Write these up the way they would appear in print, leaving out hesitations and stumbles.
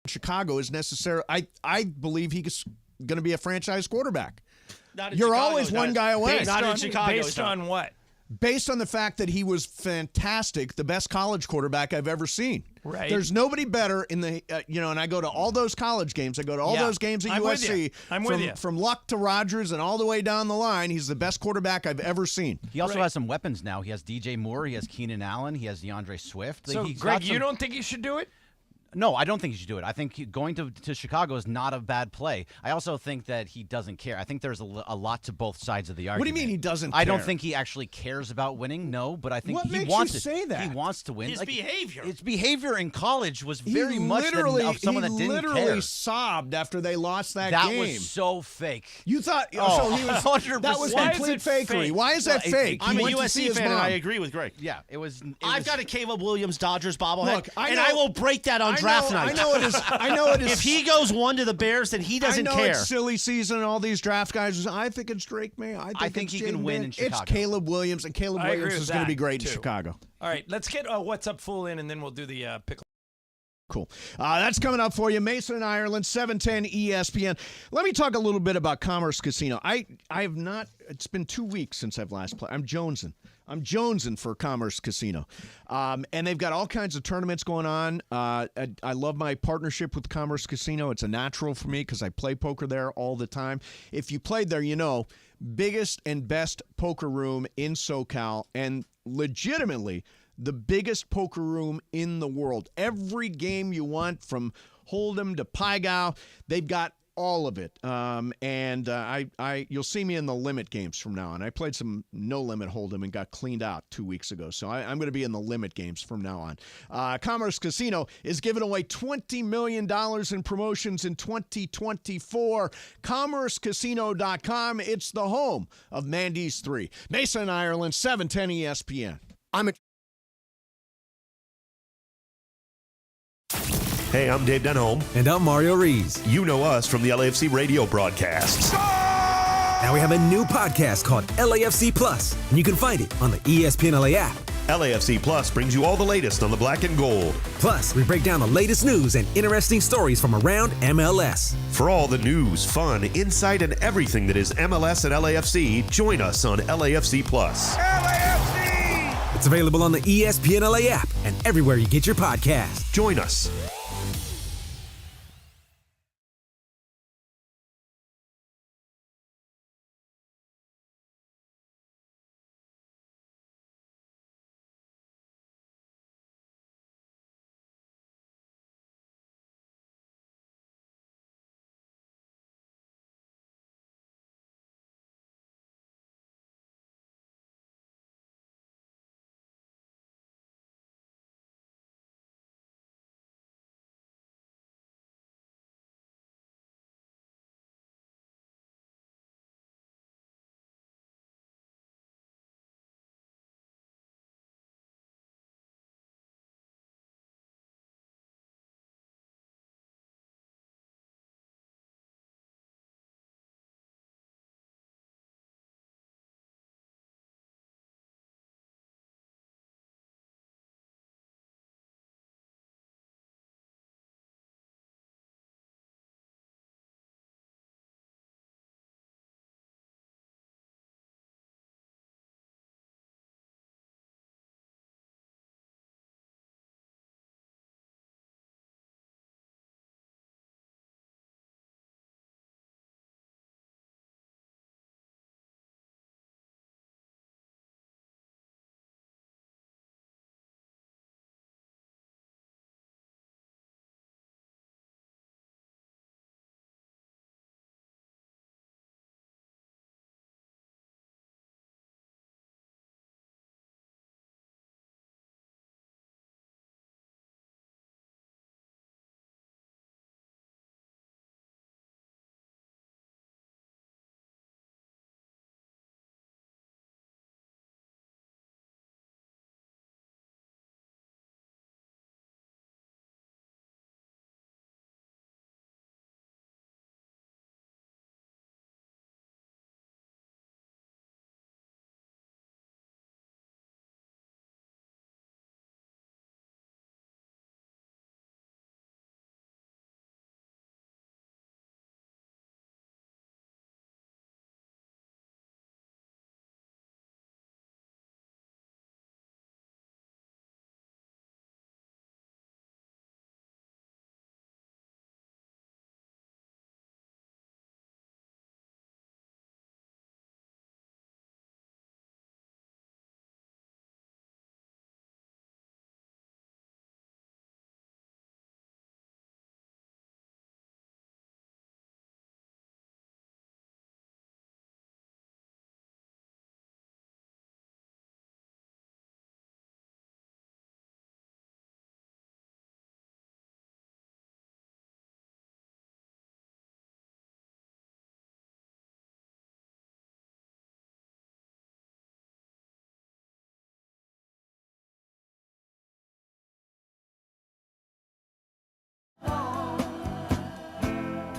Chicago is necessary. I believe he's going to be a franchise quarterback. Not in You're Chicago, always one guy away. Not in Chicago. Based on what? Based on the fact that he was fantastic, the best college quarterback I've ever seen. Right. There's nobody better in the, and I go to all those college games. I go to all those games at USC. I'm with you. From Luck to Rodgers and all the way down the line, he's the best quarterback I've ever seen. He also has some weapons now. He has DJ Moore. He has Keenan Allen. He has DeAndre Swift. So, Greg, you don't think he should do it? No, I don't think he should do it. I think going to Chicago is not a bad play. I also think that he doesn't care. I think there's a lot to both sides of the argument. What do you mean he doesn't care? I don't think he actually cares about winning, no, but I think What he makes wants you it. say that? He wants to win. His behavior. His behavior in college was very He much of someone that didn't care. He literally sobbed after they lost that That game. was so fake. You thought Oh, so he was 100%. that was Why is complete it fakery. fake? Why is that fake? I'm He a went to see USC his fan, and mom. I agree with Greg. Yeah, it was. I've got a Caleb Williams Dodgers bobblehead, Look, and I will break that on draft night. I know it is. I know it is. If he goes one to the Bears, then he doesn't I know care. it's silly season and all these draft guys. I think it's Drake May. I think he it's can Jaden win Mann. in Chicago. It's Caleb Williams, and Caleb I agree Williams with is going to that, be great in too. Chicago. All right, let's get What's Up Fool in, and then we'll do the pickle. Cool. That's coming up for you. Mason and Ireland, 710 ESPN. Let me talk a little bit about Commerce Casino. I have not, it's been 2 weeks since I've last played. I'm jonesing for Commerce Casino. And they've got all kinds of tournaments going on. I love my partnership with Commerce Casino. It's a natural for me because I play poker there all the time. If you played there, you know, biggest and best poker room in SoCal, and legitimately the biggest poker room in the world. Every game you want, from Hold'em to Pai Gow, they've got all of it. You'll see me in the limit games from now on. I played some no-limit Hold'em and got cleaned out 2 weeks ago, so I'm going to be in the limit games from now on. Commerce Casino is giving away $20 million in promotions in 2024. CommerceCasino.com. It's the home of Mandy's 3. Mason, Ireland, 710 ESPN. Hey, I'm Dave Denholm. And I'm Mario Rees. You know us from the LAFC radio broadcasts. Now we have a new podcast called LAFC Plus, and you can find it on the ESPN LA app. LAFC Plus brings you all the latest on the black and gold. Plus, we break down the latest news and interesting stories from around MLS. For all the news, fun, insight, and everything that is MLS and LAFC, join us on LAFC Plus. LAFC! It's available on the ESPN LA app and everywhere you get your podcast. Join us.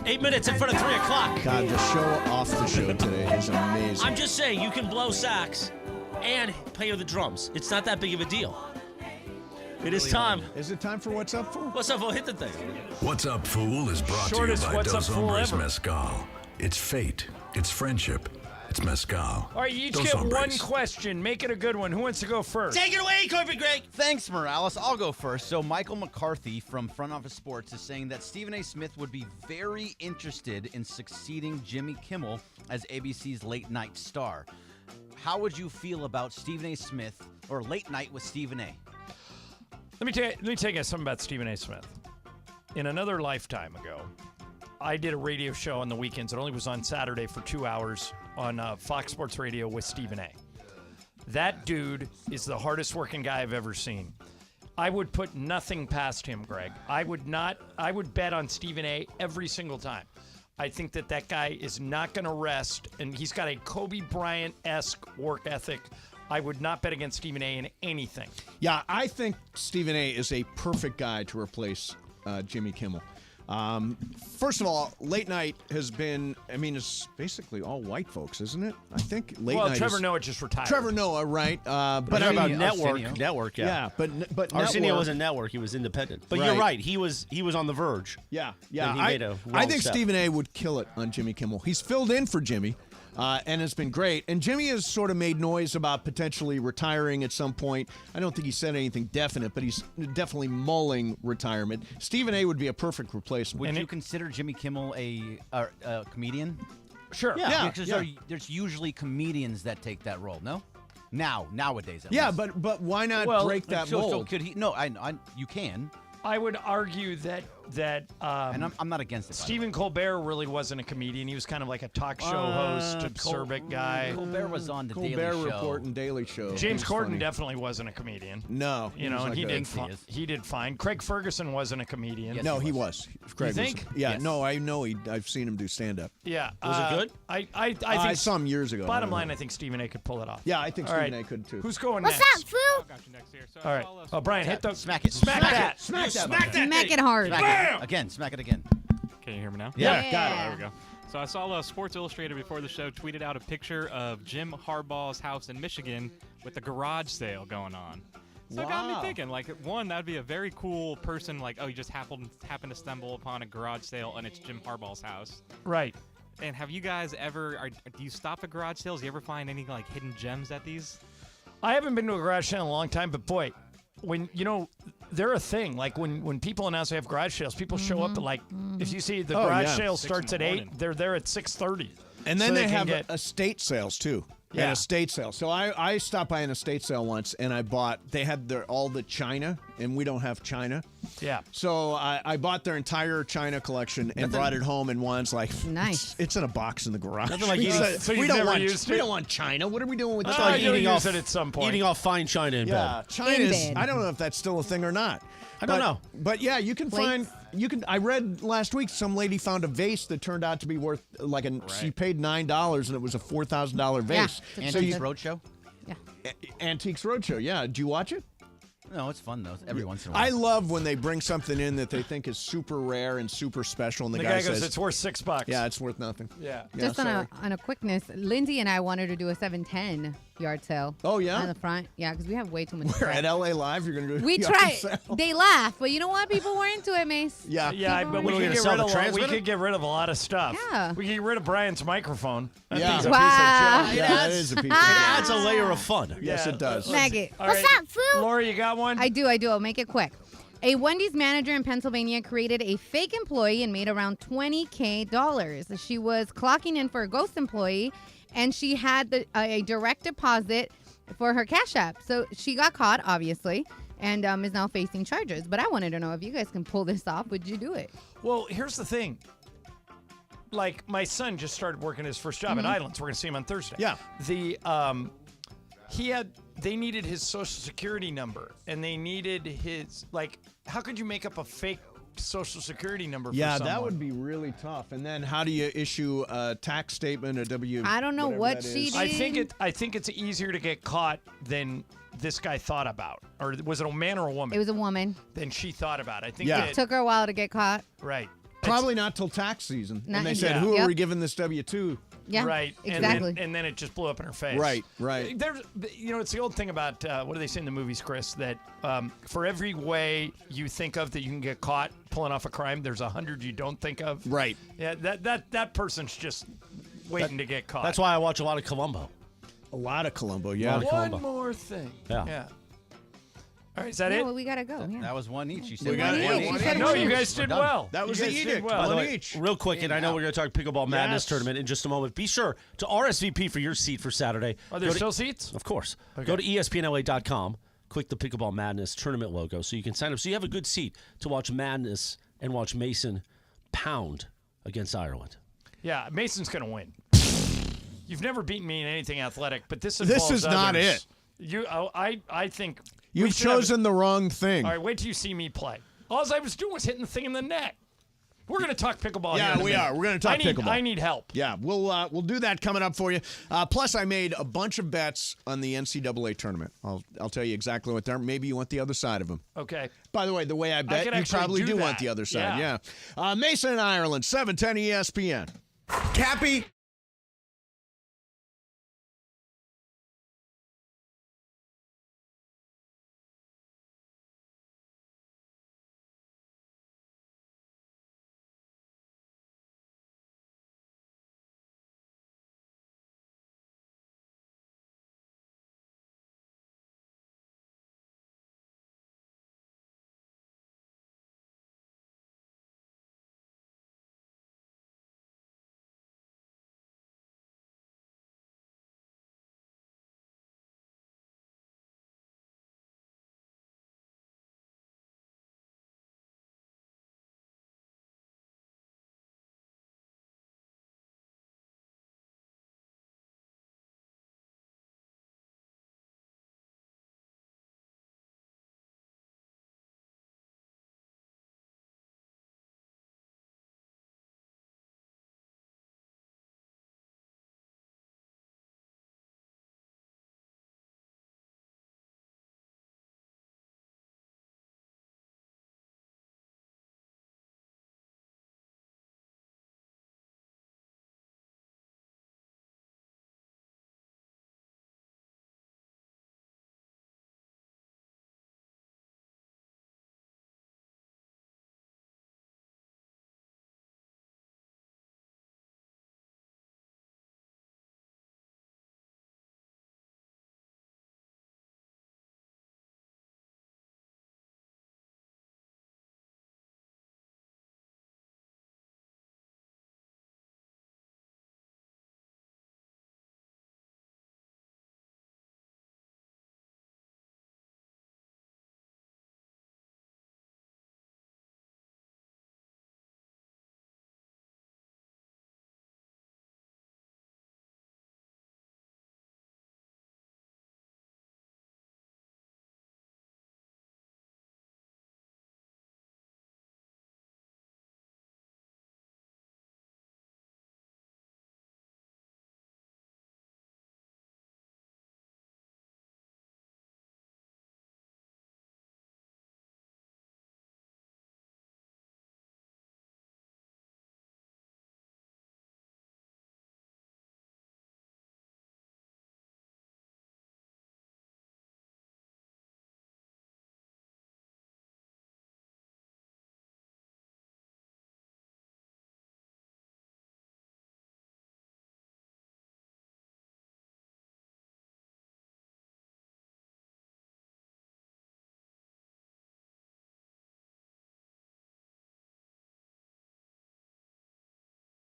8 minutes in front of 3 o'clock. God, the show off the show today is amazing. I'm just saying, you can blow sax and play the drums. It's not that big of a deal. It is time. Is it time for What's Up, Fool? What's up, fool? Hit the thing. What's Up, Fool is brought Shortest to you by What's Up, Dos Fool Hombres ever. Mezcal. It's fate. It's friendship. It's mezcal. All right, you each Dos get one Hombres. question. Make it a good one. Who wants to go first? Take it away, Corporate Greg. Thanks, Morales. I'll go first. So Michael McCarthy from Front Office Sports is saying that Stephen A. Smith would be very interested in succeeding Jimmy Kimmel as ABC's late night star. How would you feel about Stephen A. Smith or Late Night with Stephen A.? Let me tell you something about Stephen A. Smith. In another lifetime ago, I did a radio show on the weekends. It only was on Saturday for 2 hours on Fox Sports Radio with Stephen A. That dude is the hardest working guy I've ever seen. I would put nothing past him, Greg. I would bet on Stephen A. every single time. I think that guy is not going to rest, and he's got a Kobe Bryant-esque work ethic. I would not bet against Stephen A. in anything. Yeah, I think Stephen A. is a perfect guy to replace Jimmy Kimmel. First of all, late night has been, it's basically all white folks, isn't it? I think late night Trevor Noah just retired. Trevor Noah, right? But Talking about Arsenio. network, yeah. yeah, but Arsenio network, wasn't network; he was independent. But Right. you're right; he was on the verge. Yeah. And he made a wrong I think step. Stephen A. would kill it on Jimmy Kimmel. He's filled in for Jimmy, and it's been great. And Jimmy has sort of made noise about potentially retiring at some point. I don't think he said anything definite, but he's definitely mulling retirement. Stephen A. would be a perfect replacement. Would you consider Jimmy Kimmel a comedian? Sure. Yeah. Because there's usually comedians that take that role, no? Nowadays. At Yeah, least. but why not Well, break that So mold? could he? No, you can, I would argue that and I'm not against it. by the way. Stephen Colbert really wasn't a comedian. He was kind of like a talk show host, absurd guy. Colbert was on the Colbert Daily Show. Report and Daily Show. James He's Corden funny. definitely wasn't a comedian. No. You know, was and like he a- did. Thinks he is. He did fine. Craig Ferguson wasn't a comedian. Yes. No, he was. Craig was- think? Yeah, Yes. no, I know. I've seen him do stand-up. Yeah. Was it good? I think Some years ago. bottom I don't line, know. I think Stephen A. could pull it off. Yeah, I think All Stephen right. A. could too. Who's going What's next? up, fool? Got you next here. So All right. Oh, Brian, hit the Smack it. Smack that. Smack that. Smack that. Smack it hard. Smack it. Again, smack it again. Can you hear me now? Yeah, got it. There we go. So I saw Sports Illustrated before the show tweeted out a picture of Jim Harbaugh's house in Michigan with a garage sale going on. So it got me Wow. thinking, like, one, that'd be a very cool person, like, oh, you just happened to stumble upon a garage sale and it's Jim Harbaugh's house. Right. And have you guys ever, do you stop at garage sales? You ever find any, like, hidden gems at these? I haven't been to a garage sale in a long time, but boy, when they're a thing. Like when people announce they have garage sales, people show up at like if you see the garage yeah. sale 6 starts in at the 8, morning. they're there at 6:30. And then So they can have get- estate sales too. Yeah. An estate sale. So I stopped by an estate sale once and I bought. They had all the china, and we don't have china. Yeah. So I bought their entire china collection and brought it home. And Juan's like, Nice. It's in a box in the garage. Nothing like He eating- said, So we you've don't never want. used We it? don't want china. What are we doing with That's china? like Eating you'll off- use it at some point. Eating off fine china in Yeah, bed. China In is. bed. I don't know if that's still a thing or not. I don't know. But yeah, you can Plates. find. You can. I read last week some lady found a vase that turned out to be worth like she paid $9 and it was a $4,000 vase. Yeah. So Antiques you, Roadshow? Antiques Roadshow. Yeah. Did you watch it? No, it's fun though. Every once in a while. I love when they bring something in that they think is super rare and super special, and the, The guy says, goes, "It's worth $6." "Yeah, it's worth nothing." Yeah. Yeah, Just on a quickness, Lindsay and I wanted to do a 710 yard sale. Oh, yeah? On the front, yeah, because we have way too much. We're stuff. at LA Live. You're gonna do. a We yard tried. sale. They laugh, but you know what? People were into it, Mace. Yeah. Yeah, but we What, are we could gonna get sell rid the of we transmitter? could get rid of a lot of stuff. Yeah. We could get rid of Brian's microphone. That Yeah. thing's a Wow. piece of shit. Yeah, that is a piece. It of adds a layer of fun. Yes, Yeah. it does. Snag it. All What's right. up, fool? Laura, you got one? I do. I'll make it quick. A Wendy's manager in Pennsylvania created a fake employee and made around $20,000. She was clocking in for a ghost employee, and she had a direct deposit for her Cash App. So she got caught, obviously, and is now facing charges. But I wanted to know if you guys can pull this off. Would you do it? Well, here's the thing. Like, my son just started working his first job at Islands. We're going to see him on Thursday. Yeah. They needed his social security number, and they needed his, like, how could you make up a fake social security number for Yeah, someone? that would be really tough. And then how do you issue a tax statement, a W? I don't know whatever what that she is? did. I think it's easier to get caught than this guy thought about. Or was it a man or a woman? It was a woman. Than she thought about. I think Yeah. that, Took her a while to get caught. right. Probably not till tax season. Not And they in- said, Yeah. who are Yep. we giving this W-2? Yeah, Right. exactly. And then it just blew up in her face. Right, right. There's, it's the old thing about, what do they say in the movies, Chris, that for every way you think of that you can get caught pulling off a crime, there's 100 you don't think of. Right. Yeah, that person's just waiting to get caught. That's why I watch a lot of Columbo. A lot of Columbo, yeah. One more thing. Yeah. All right, is that Yeah, it? well, we gotta go. Yeah. That was one each. You said We got one it. each. Yeah, You one said each. No, one you each. guys did done. well. That was You the guys did edict. well. By the One way, each. real quick, and I know we're going to talk Pickleball Madness Yes. tournament in just a moment. Be sure to RSVP for your seat for Saturday. Are there Go to- still seats? Of course. Okay. Go to ESPNLA.com, click the Pickleball Madness tournament logo so you can sign up. So you have a good seat to watch Madness and watch Mason pound against Ireland. Yeah, Mason's going to win. You've never beaten me in anything athletic, but this This involves is not others. it. I think we You've should have chosen the wrong thing. All right, wait till you see me play. All I was doing was hitting the thing in the net. We're going to talk pickleball. Yeah, here in a we minute. are. We're gonna talk pickleball. I need help. Yeah, we'll do that coming up for you. Plus, I made a bunch of bets on the NCAA tournament. I'll tell you exactly what they're. Maybe you want the other side of them. Okay. By the way, the way I bet, could you actually probably do do want that. the other side. Yeah. Yeah. Mason and Ireland, 710 ESPN. Cappy.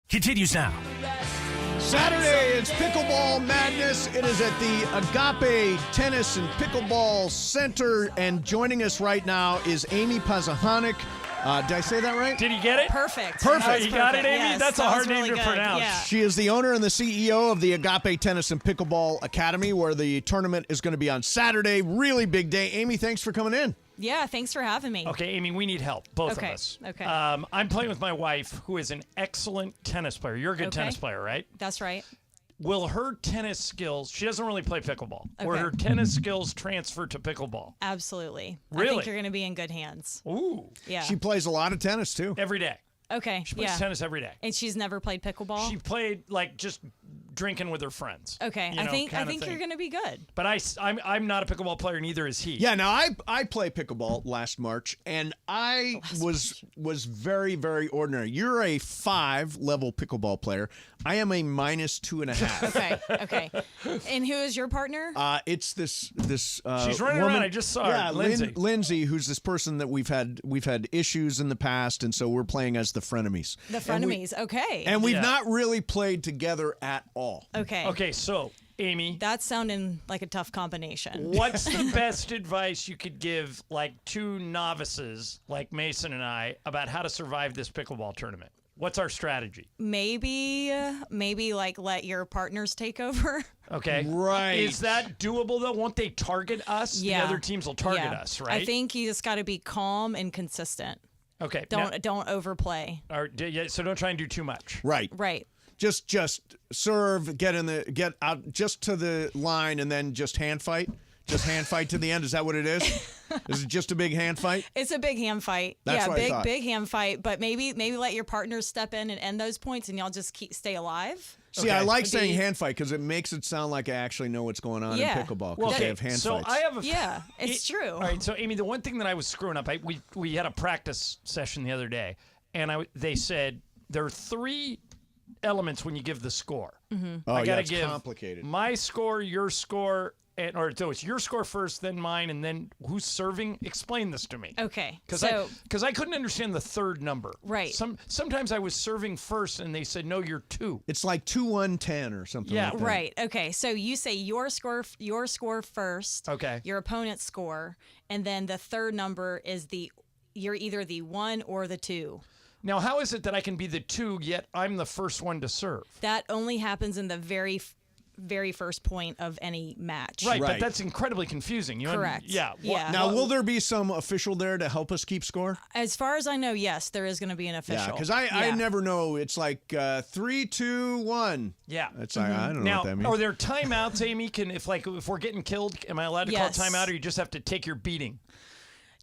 Continues now. Saturday, it's Pickleball Madness. It is at the Agape Tennis and Pickleball Center. And joining us right now is Amy Pazahanik. Did I say that right? Did he get it? Perfect. Perfect. That was You got it, Amy? Yes, That's a that hard was name really to good. pronounce. Yeah. She is the owner and the CEO of the Agape Tennis and Pickleball Academy, where the tournament is going to be on Saturday. Really big day. Amy, thanks for coming in. Yeah, thanks for having me. Okay, Amy, we need help, both Okay, of us. okay. I'm playing with my wife, who is an excellent tennis player. You're a good Okay. tennis player, right? That's right. Will her tennis skills, she doesn't really play pickleball, will Okay. her tennis skills transfer to pickleball? Absolutely. I Really? think you're going to be in good hands. Ooh. Yeah. She plays a lot of tennis, too. Every day. Okay. She plays tennis every day. And she's never played pickleball? She played like just drinking with her friends. Okay. I think you're going to be good. But I'm not a pickleball player, neither is he. Yeah, now I play pickleball last March, and I was very, very ordinary. You're a 5-level pickleball player. I am a -2.5. Okay. And who is your partner? It's this she's running woman, around. I just saw her. Lindsay. Lindsay, who's this person that we've had issues in the past, and so we're playing as the frenemies. The frenemies. Okay. And we've not really played together at all. Okay. Okay, so Amy, that's sounding like a tough combination. What's the best advice you could give like two novices like Mason and I about how to survive this pickleball tournament? What's our strategy? Maybe like let your partners take over. Okay. Right. Is that doable though? Won't they target us? Yeah. The other teams will target us, right? I think you just got to be calm and consistent. Okay. Don't overplay. So don't try and do too much. Right. Right. Just serve, get out just to the line, and then just hand fight. Just hand fight to the end. Is that what it is? Is it just a big hand fight? It's a big hand fight. That's what I thought. Big hand fight. But maybe let your partners step in and end those points, and y'all just stay alive. See, I like saying hand fight because it makes it sound like I actually know what's going on in pickleball. Well, they have hand fights. I have it's true. All right, so Amy, the one thing that I was screwing up, we had a practice session the other day, and they said there are 3 elements when you give the score. Mm-hmm. I gotta give complicated. My score, your score, so it's your score first, then mine, and then who's serving? Explain this to me. Okay. Because I couldn't understand the third number. Right. Sometimes I was serving first, and they said, no, you're 2. It's like 2-1-10 or something like that. Right. Okay. So you say your score first. Okay. Your opponent's score, and then the third number is you're either the 1 or the 2. Now, how is it that I can be the 2, yet I'm the first one to serve? That only happens in the very first point of any match. Right, but that's incredibly confusing. Correct. Yeah. Now, will there be some official there to help us keep score? As far as I know, yes, there is going to be an official. Yeah, because I never know. It's like 3, 2, 1. Yeah. It's like, I don't know what that means. Are there timeouts, Amy? If we're getting killed, am I allowed to call a timeout, or you just have to take your beating?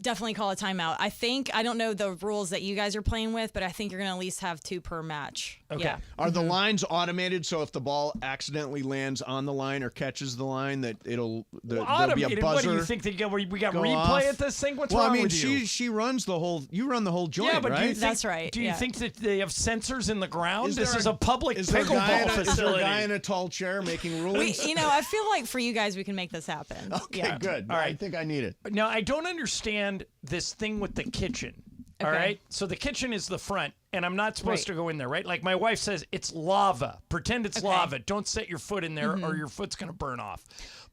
Definitely call a timeout. I don't know the rules that you guys are playing with, but I think you're going to at least have 2 per match. Okay. Yeah. Are the lines automated, so if the ball accidentally lands on the line or catches the line, that there'll be a buzzer? What do you think? We got replay off? at this thing? What's wrong with you? She runs the whole. You run the whole joint, yeah, but right? That's right. Do you think that they have sensors in the ground? Is This is a public pickleball facility. Is there a guy in a tall chair making rulings? I feel like for you guys, we can make this happen. Okay, good. All right. I think I need it. Now, I don't understand this thing with the kitchen. All right. So the kitchen is the front, and I'm not supposed to go in there, right? Like my wife says, it's lava. Pretend it's lava. Don't set your foot in there, or your foot's going to burn off.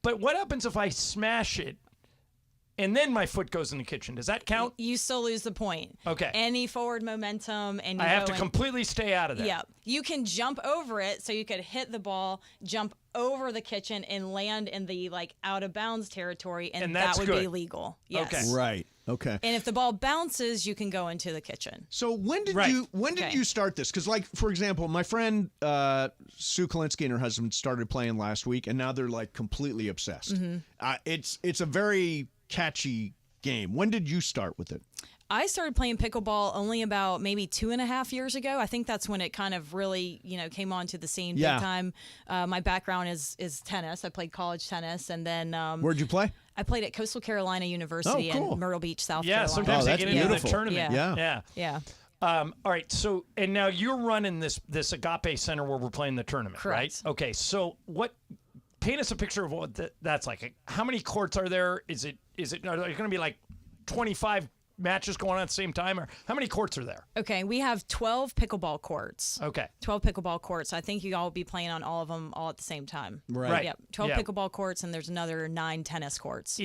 But what happens if I smash it and then my foot goes in the kitchen? Does that count? You still lose the point. Okay. Any forward momentum, and I have to completely stay out of that. Yeah. You can jump over it, so you could hit the ball, jump over the kitchen, and land in the out of bounds territory, and that would be legal. Yes. Okay. Right. Okay. And if the ball bounces, you can go into the kitchen. So when did you start this? Because, for example, my friend Sue Kalinsky and her husband started playing last week, and now they're completely obsessed. Mm-hmm. It's a very catchy game. When did you start with it? I started playing pickleball only about maybe 2.5 years ago. I think that's when it kind of really, came onto the scene big time. My background is tennis. I played college tennis, and then where'd you play? I played at Coastal Carolina University in Myrtle Beach, South Carolina. Yeah, sometimes they get into beautiful. the tournament. Yeah. All right. So, and now you're running this Agape Center where we're playing the tournament, Correct. right? Okay. So, paint us a picture of what that's like. How many courts are there? Are there going to be 25 matches going on at the same time, or how many courts are there? Okay, we have 12 pickleball courts. Okay. 12 pickleball courts. I think you all will be playing on all of them all at the same time. Right. Yep. 12 pickleball courts, and there's another 9 tennis courts.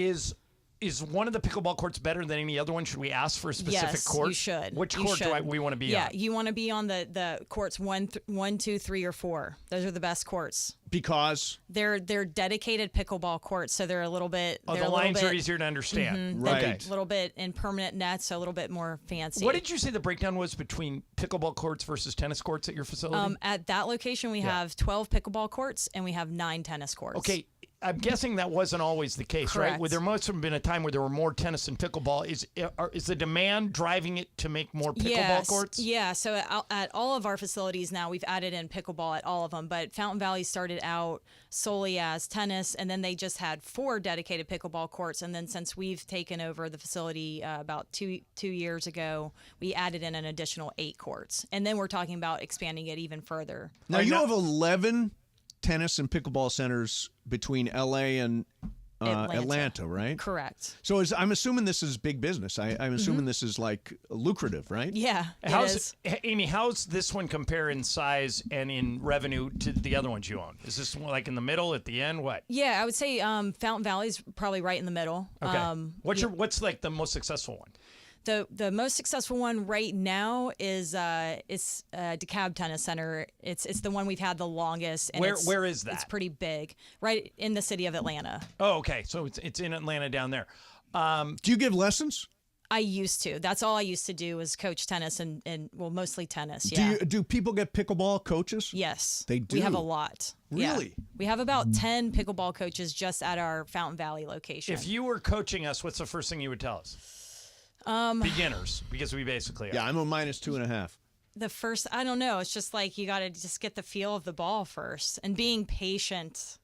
Is one of the pickleball courts better than any other one? Should we ask for a specific court? Yes, you should. Which court do we want to be on? Yeah, you want to be on the courts 1, 2, 3, or 4. Those are the best courts. Because they're dedicated pickleball courts, so they're a little bit. The lines are easier to understand. Mm-hmm, right. Okay. A little bit in permanent nets, so a little bit more fancy. What did you say the breakdown was between pickleball courts versus tennis courts at your facility? At that location, we have 12 pickleball courts and we have 9 tennis courts. Okay. I'm guessing that wasn't always the case, Correct. right? Well, there must have been a time where there were more tennis and pickleball. Is the demand driving it to make more pickleball courts? Yeah, so at all of our facilities now, we've added in pickleball at all of them. But Fountain Valley started out solely as tennis, and then they just had 4 dedicated pickleball courts. And then since we've taken over the facility about two years ago, we added in an additional 8 courts. And then we're talking about expanding it even further. Now, you have 11 tennis and pickleball centers between LA and Atlanta, right? Correct. So I'm assuming this is big business. I'm assuming this is like lucrative, right? Yeah, it is. Amy, how's this one compare in size and in revenue to the other ones you own? Is this one like in the middle, at the end, what? Yeah, I would say Fountain Valley's probably right in the middle. Okay. What's like the most successful one? The most successful one right now is DeKalb Tennis Center. It's the one we've had the longest. And where is that? It's pretty big, right in the city of Atlanta. Oh, okay. So it's in Atlanta down there. Do you give lessons? I used to. That's all I used to do was coach tennis and well, mostly tennis. Yeah. Do people get pickleball coaches? Yes. They do. We have a lot. Really? Yeah. We have about 10 pickleball coaches just at our Fountain Valley location. If you were coaching us, what's the first thing you would tell us? Beginners, because we basically are. Yeah, I'm a -2.5. The first, I don't know. It's just like you got to just get the feel of the ball first and being patient.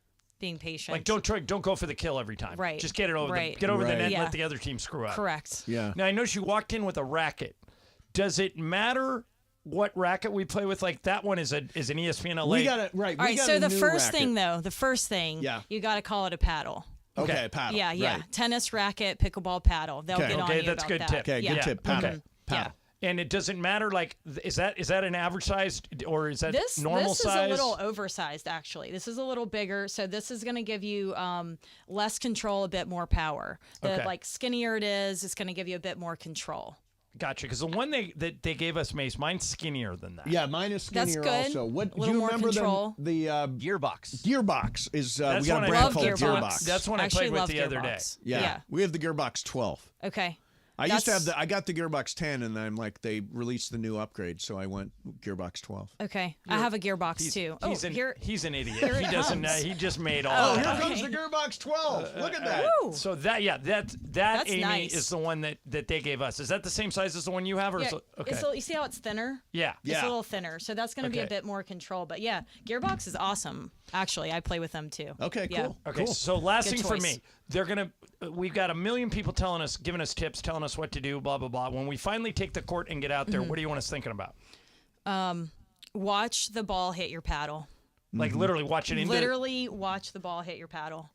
Like don't go for the kill every time. Right. Just get it over right. the net and Yeah. let the other team screw up. Correct. Yeah. Now I know she walked in with a racket. Does it matter what racket we play with? Like that one is an ESPN LA. We got it right. All right. So the first thing, Yeah. you got to call it a paddle. Okay, paddle. Yeah. Right. Tennis racket, pickleball paddle. They'll get on you that's about good that. tip. Okay, Yeah. good tip. Paddle. Okay. Paddle. And it doesn't matter. Like, is that an average size or is that normal this size? is a little oversized, actually. This is a little bigger, so this is going to give you less control, a bit more power. The like skinnier it is, it's going to give you a bit more control. Gotcha. Because the one that they gave us, Mace, mine's skinnier than that. Yeah, mine is skinnier That's good. also. What A do little you more remember control. the Gearbox. Gearbox is we That's got one a I brand love called Gearbox. That's one I Actually played with love the other day. Gearbox. Yeah. We have the Gearbox 12. Okay. I used to have I got the Gearbox 10, and I'm like, they released the new upgrade, so I went Gearbox 12. Okay. I have a Gearbox too. He's an idiot. Here He it doesn't. comes. He just made all. Oh, that. here comes the Gearbox 12. Look at that. Woo. So that Amy nice. is the one that they gave us. Is that the same size as the one you have, or Yeah, is it, okay? you see how it's thinner? Yeah. It's a little thinner, so that's going to be a Okay. bit more control. But yeah, Gearbox is awesome. Actually, I play with them too. Okay, Yeah. cool. Okay, Cool. so last Good thing for choice. me, we've got a million people giving us tips, telling us what to do, blah, blah, blah. When we finally take the court and get out there, what do you want us thinking about? Watch the ball hit your paddle. Like literally watch it into Literally watch the ball hit your paddle.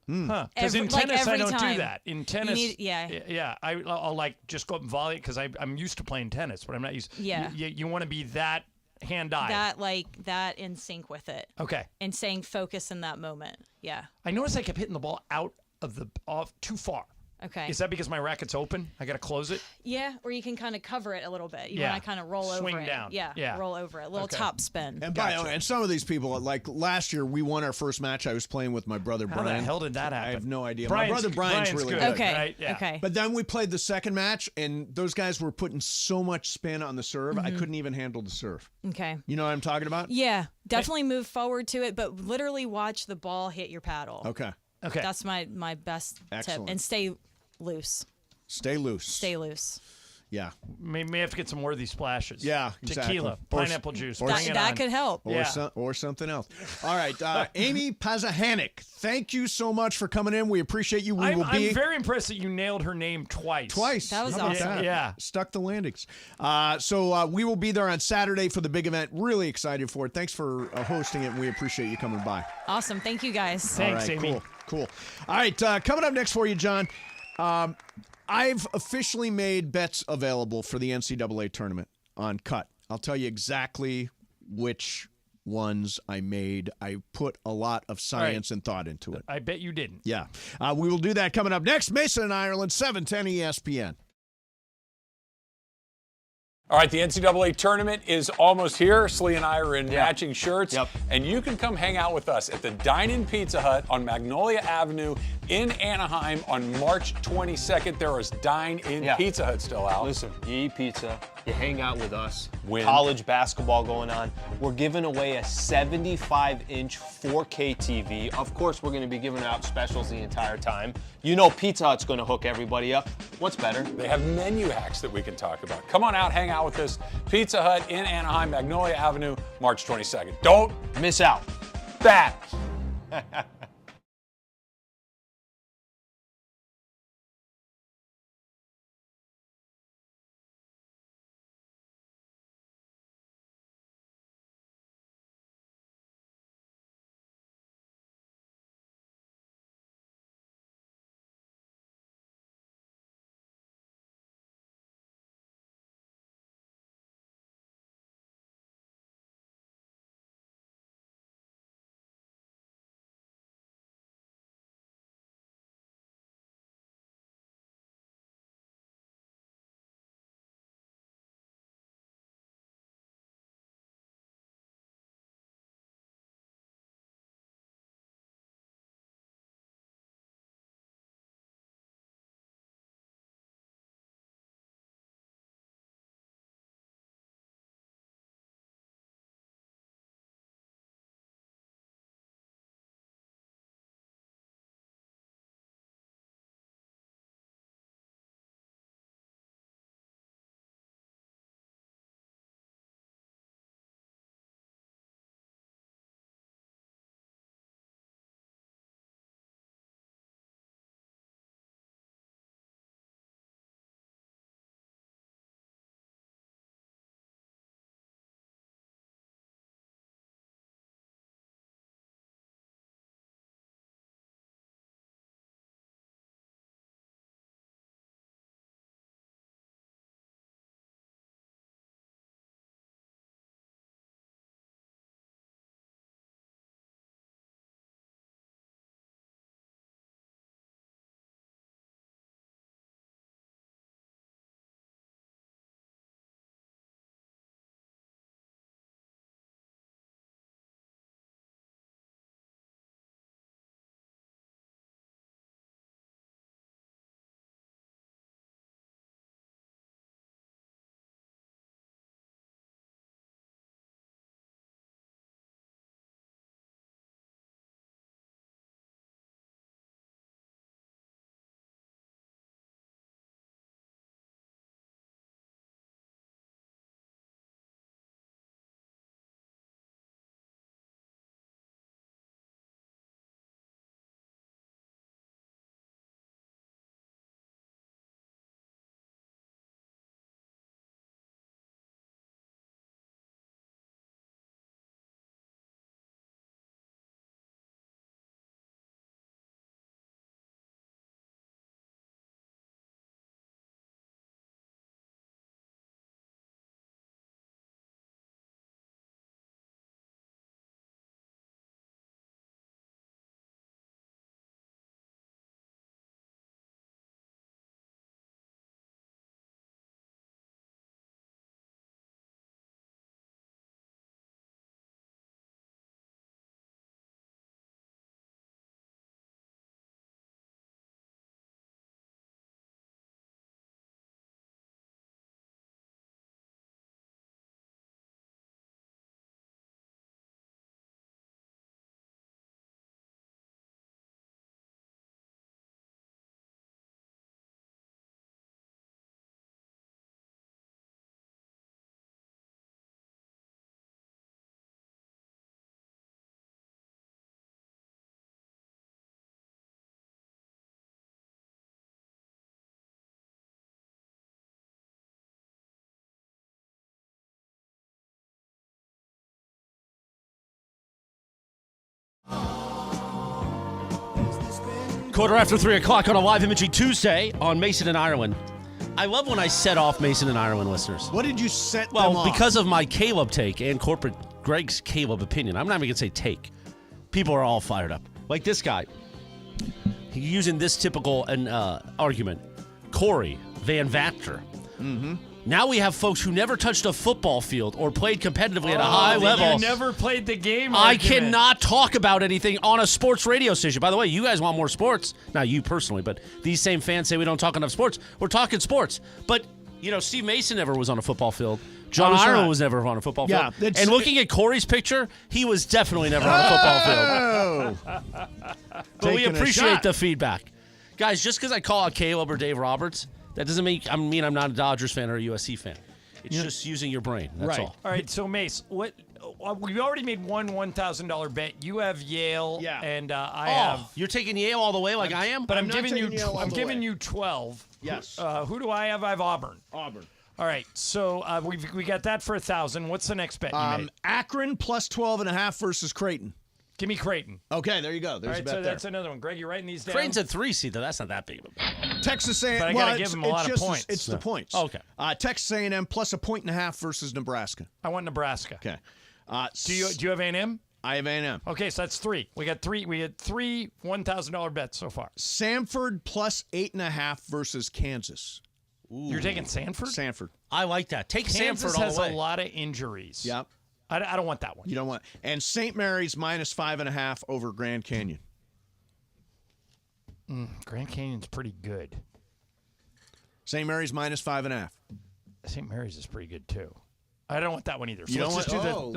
Because in Every- like tennis, I every don't do time. that. In tennis, yeah. I'll like just go up and volley it because I'm used to playing tennis, but I'm not used. Yeah. You want to be that hand-eye. That in sync with it. Okay. And staying focused in that moment. Yeah. I noticed I kept hitting the ball out of too far. Okay. Is that because my racket's open? I got to close it? Yeah, or you can kind of cover it a little bit. You Yeah. want to kind of roll Swing over it. down. Yeah, Yeah. roll over it. A little Okay. top spin. And Gotcha. and some of these people, like last year, we won our first match. I was playing with my brother How Brian. the hell did that happen? I have no idea. Brian's- my brother Brian's really good. Okay. Right? Yeah. Okay. But then we played the second match, and those guys were putting so much spin on the serve, I couldn't even handle the serve. Okay. You know what I'm talking about? Yeah, definitely move forward to it, but literally watch the ball hit your paddle. Okay. Okay. That's my best Excellent. tip. And stay loose. Stay loose. Stay loose. Yeah. May have to get some worthy splashes. Yeah, exactly. Tequila, Or- pineapple juice. or- bring it That on. could help. Or, Yeah. or something else. All right. Amy Pazahanik, thank you so much for coming in. We appreciate you. I'm be very impressed that you nailed her name twice. That was How about awesome. that? Yeah. Stuck the landings. So we will be there on Saturday for the big event. Really excited for it. Thanks for hosting it, and we appreciate you coming by. Awesome. Thank you guys. Thanks, All right, Amy. Cool. All right, coming up next for you, John. I've officially made bets available for the NCAA tournament on Cut. I'll tell you exactly which ones I made. I put a lot of science and thought into it. I bet you didn't. Yeah. We will do that coming up next. Mason and Ireland, 710 ESPN. All right, the NCAA tournament is almost here. Slee and I are in matching shirts. Yep. And you can come hang out with us at the Dine-In Pizza Hut on Magnolia Avenue in Anaheim on March 22nd. There is Dine-In Pizza Hut still out. Listen, you eat pizza, You hang out with us. Win. College basketball going on. We're giving away a 75-inch 4K TV. Of course, we're going to be giving out specials the entire time. You know Pizza Hut's going to hook everybody up. What's better? They have menu hacks that we can talk about. Come on out, hang out with us. Pizza Hut in Anaheim, Magnolia Avenue, March 22nd. Don't Miss out. that. Quarter after 3 o'clock on a live imaging Tuesday on Mason and Ireland. I love when I set off Mason and Ireland listeners. What did you set them Well, off? because of my Caleb take and corporate Greg's Caleb opinion. I'm not even going to say take. People are all fired up. Like this guy. He's using this typical argument. Corey Van Vactor. Mm-hmm. Now we have folks who never touched a football field or played competitively at a high level. You never played the game. I argument. cannot talk about anything on a sports radio station. By the way, you guys want more sports. Not you personally, but these same fans say we don't talk enough sports. We're talking sports. But Steve Mason never was on a football field. John Ireland was never on a football field. And looking at Corey's picture, he was definitely never on a football field. But we appreciate the feedback. Guys, just because I call out Caleb or Dave Roberts, that doesn't mean I'm not a Dodgers fan or a USC fan. It's just using your brain. That's all. All right, so Mace, we've already made one $1,000 bet. You have Yale, and I have. You're taking Yale all the way like I am? But I'm giving you 12. Yes. Who do I have? I have Auburn. Auburn. All right, so we got that for 1,000. What's the next bet you made? Akron plus 12.5 versus Creighton. Give me Creighton. Okay, there you go. There's all right, a bet so there. That's another one. Greg, you're writing these down. Creighton's a 3 seed, though. That's not that big of a bet. Texas A&M. But I got to give them a lot of points. It's the points. Okay. Texas A&M plus 1.5 versus Nebraska. I want Nebraska. Okay. Do you have A&M? I have A&M. Okay, so that's 3. We had three $1,000 bets so far. Samford plus 8.5 versus Kansas. Ooh. You're taking Sanford? Sanford. I like that. Take Kansas Sanford all has the way. a lot of injuries. Yep. I don't want that one. You don't want. And St. Mary's minus 5.5 over Grand Canyon. Grand Canyon's pretty good. St. Mary's minus 5.5. St. Mary's is pretty good too. I don't want that one either. So You don't let's want-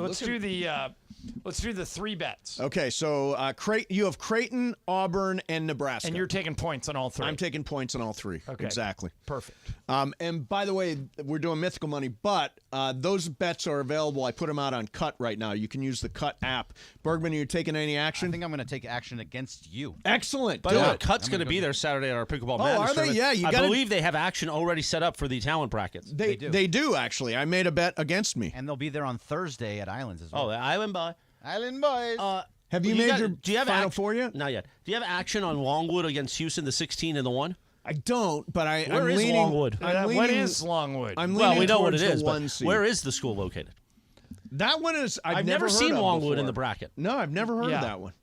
let's do the 3 bets. Okay, so you have Creighton, Auburn, and Nebraska. And you're taking points on all 3. I'm taking points on all 3. Okay. Exactly. Perfect. And by the way, we're doing Mythical Money, but those bets are available. I put them out on Cut right now. You can use the Cut app. Bergman, are you taking any action? I think I'm going to take action against you. Excellent. By the way, Cut's going to be there Saturday at our Pickleball Madness are they? tournament. Yeah, I believe they have action already set up for the talent brackets. They do, actually. I made a bet against me. And they'll be there on Thursday at Islands as well. Oh, the Island Boy. Island Boys. Have you made your Final Four yet? Not yet. Do you have action on Longwood against Houston, the 16 and the 1? I don't, but Where is Longwood? What is Longwood? Well, we know what it is, but but where is the school located? That one is. I've never seen heard of Longwood before. in the bracket. No, I've never heard of that one.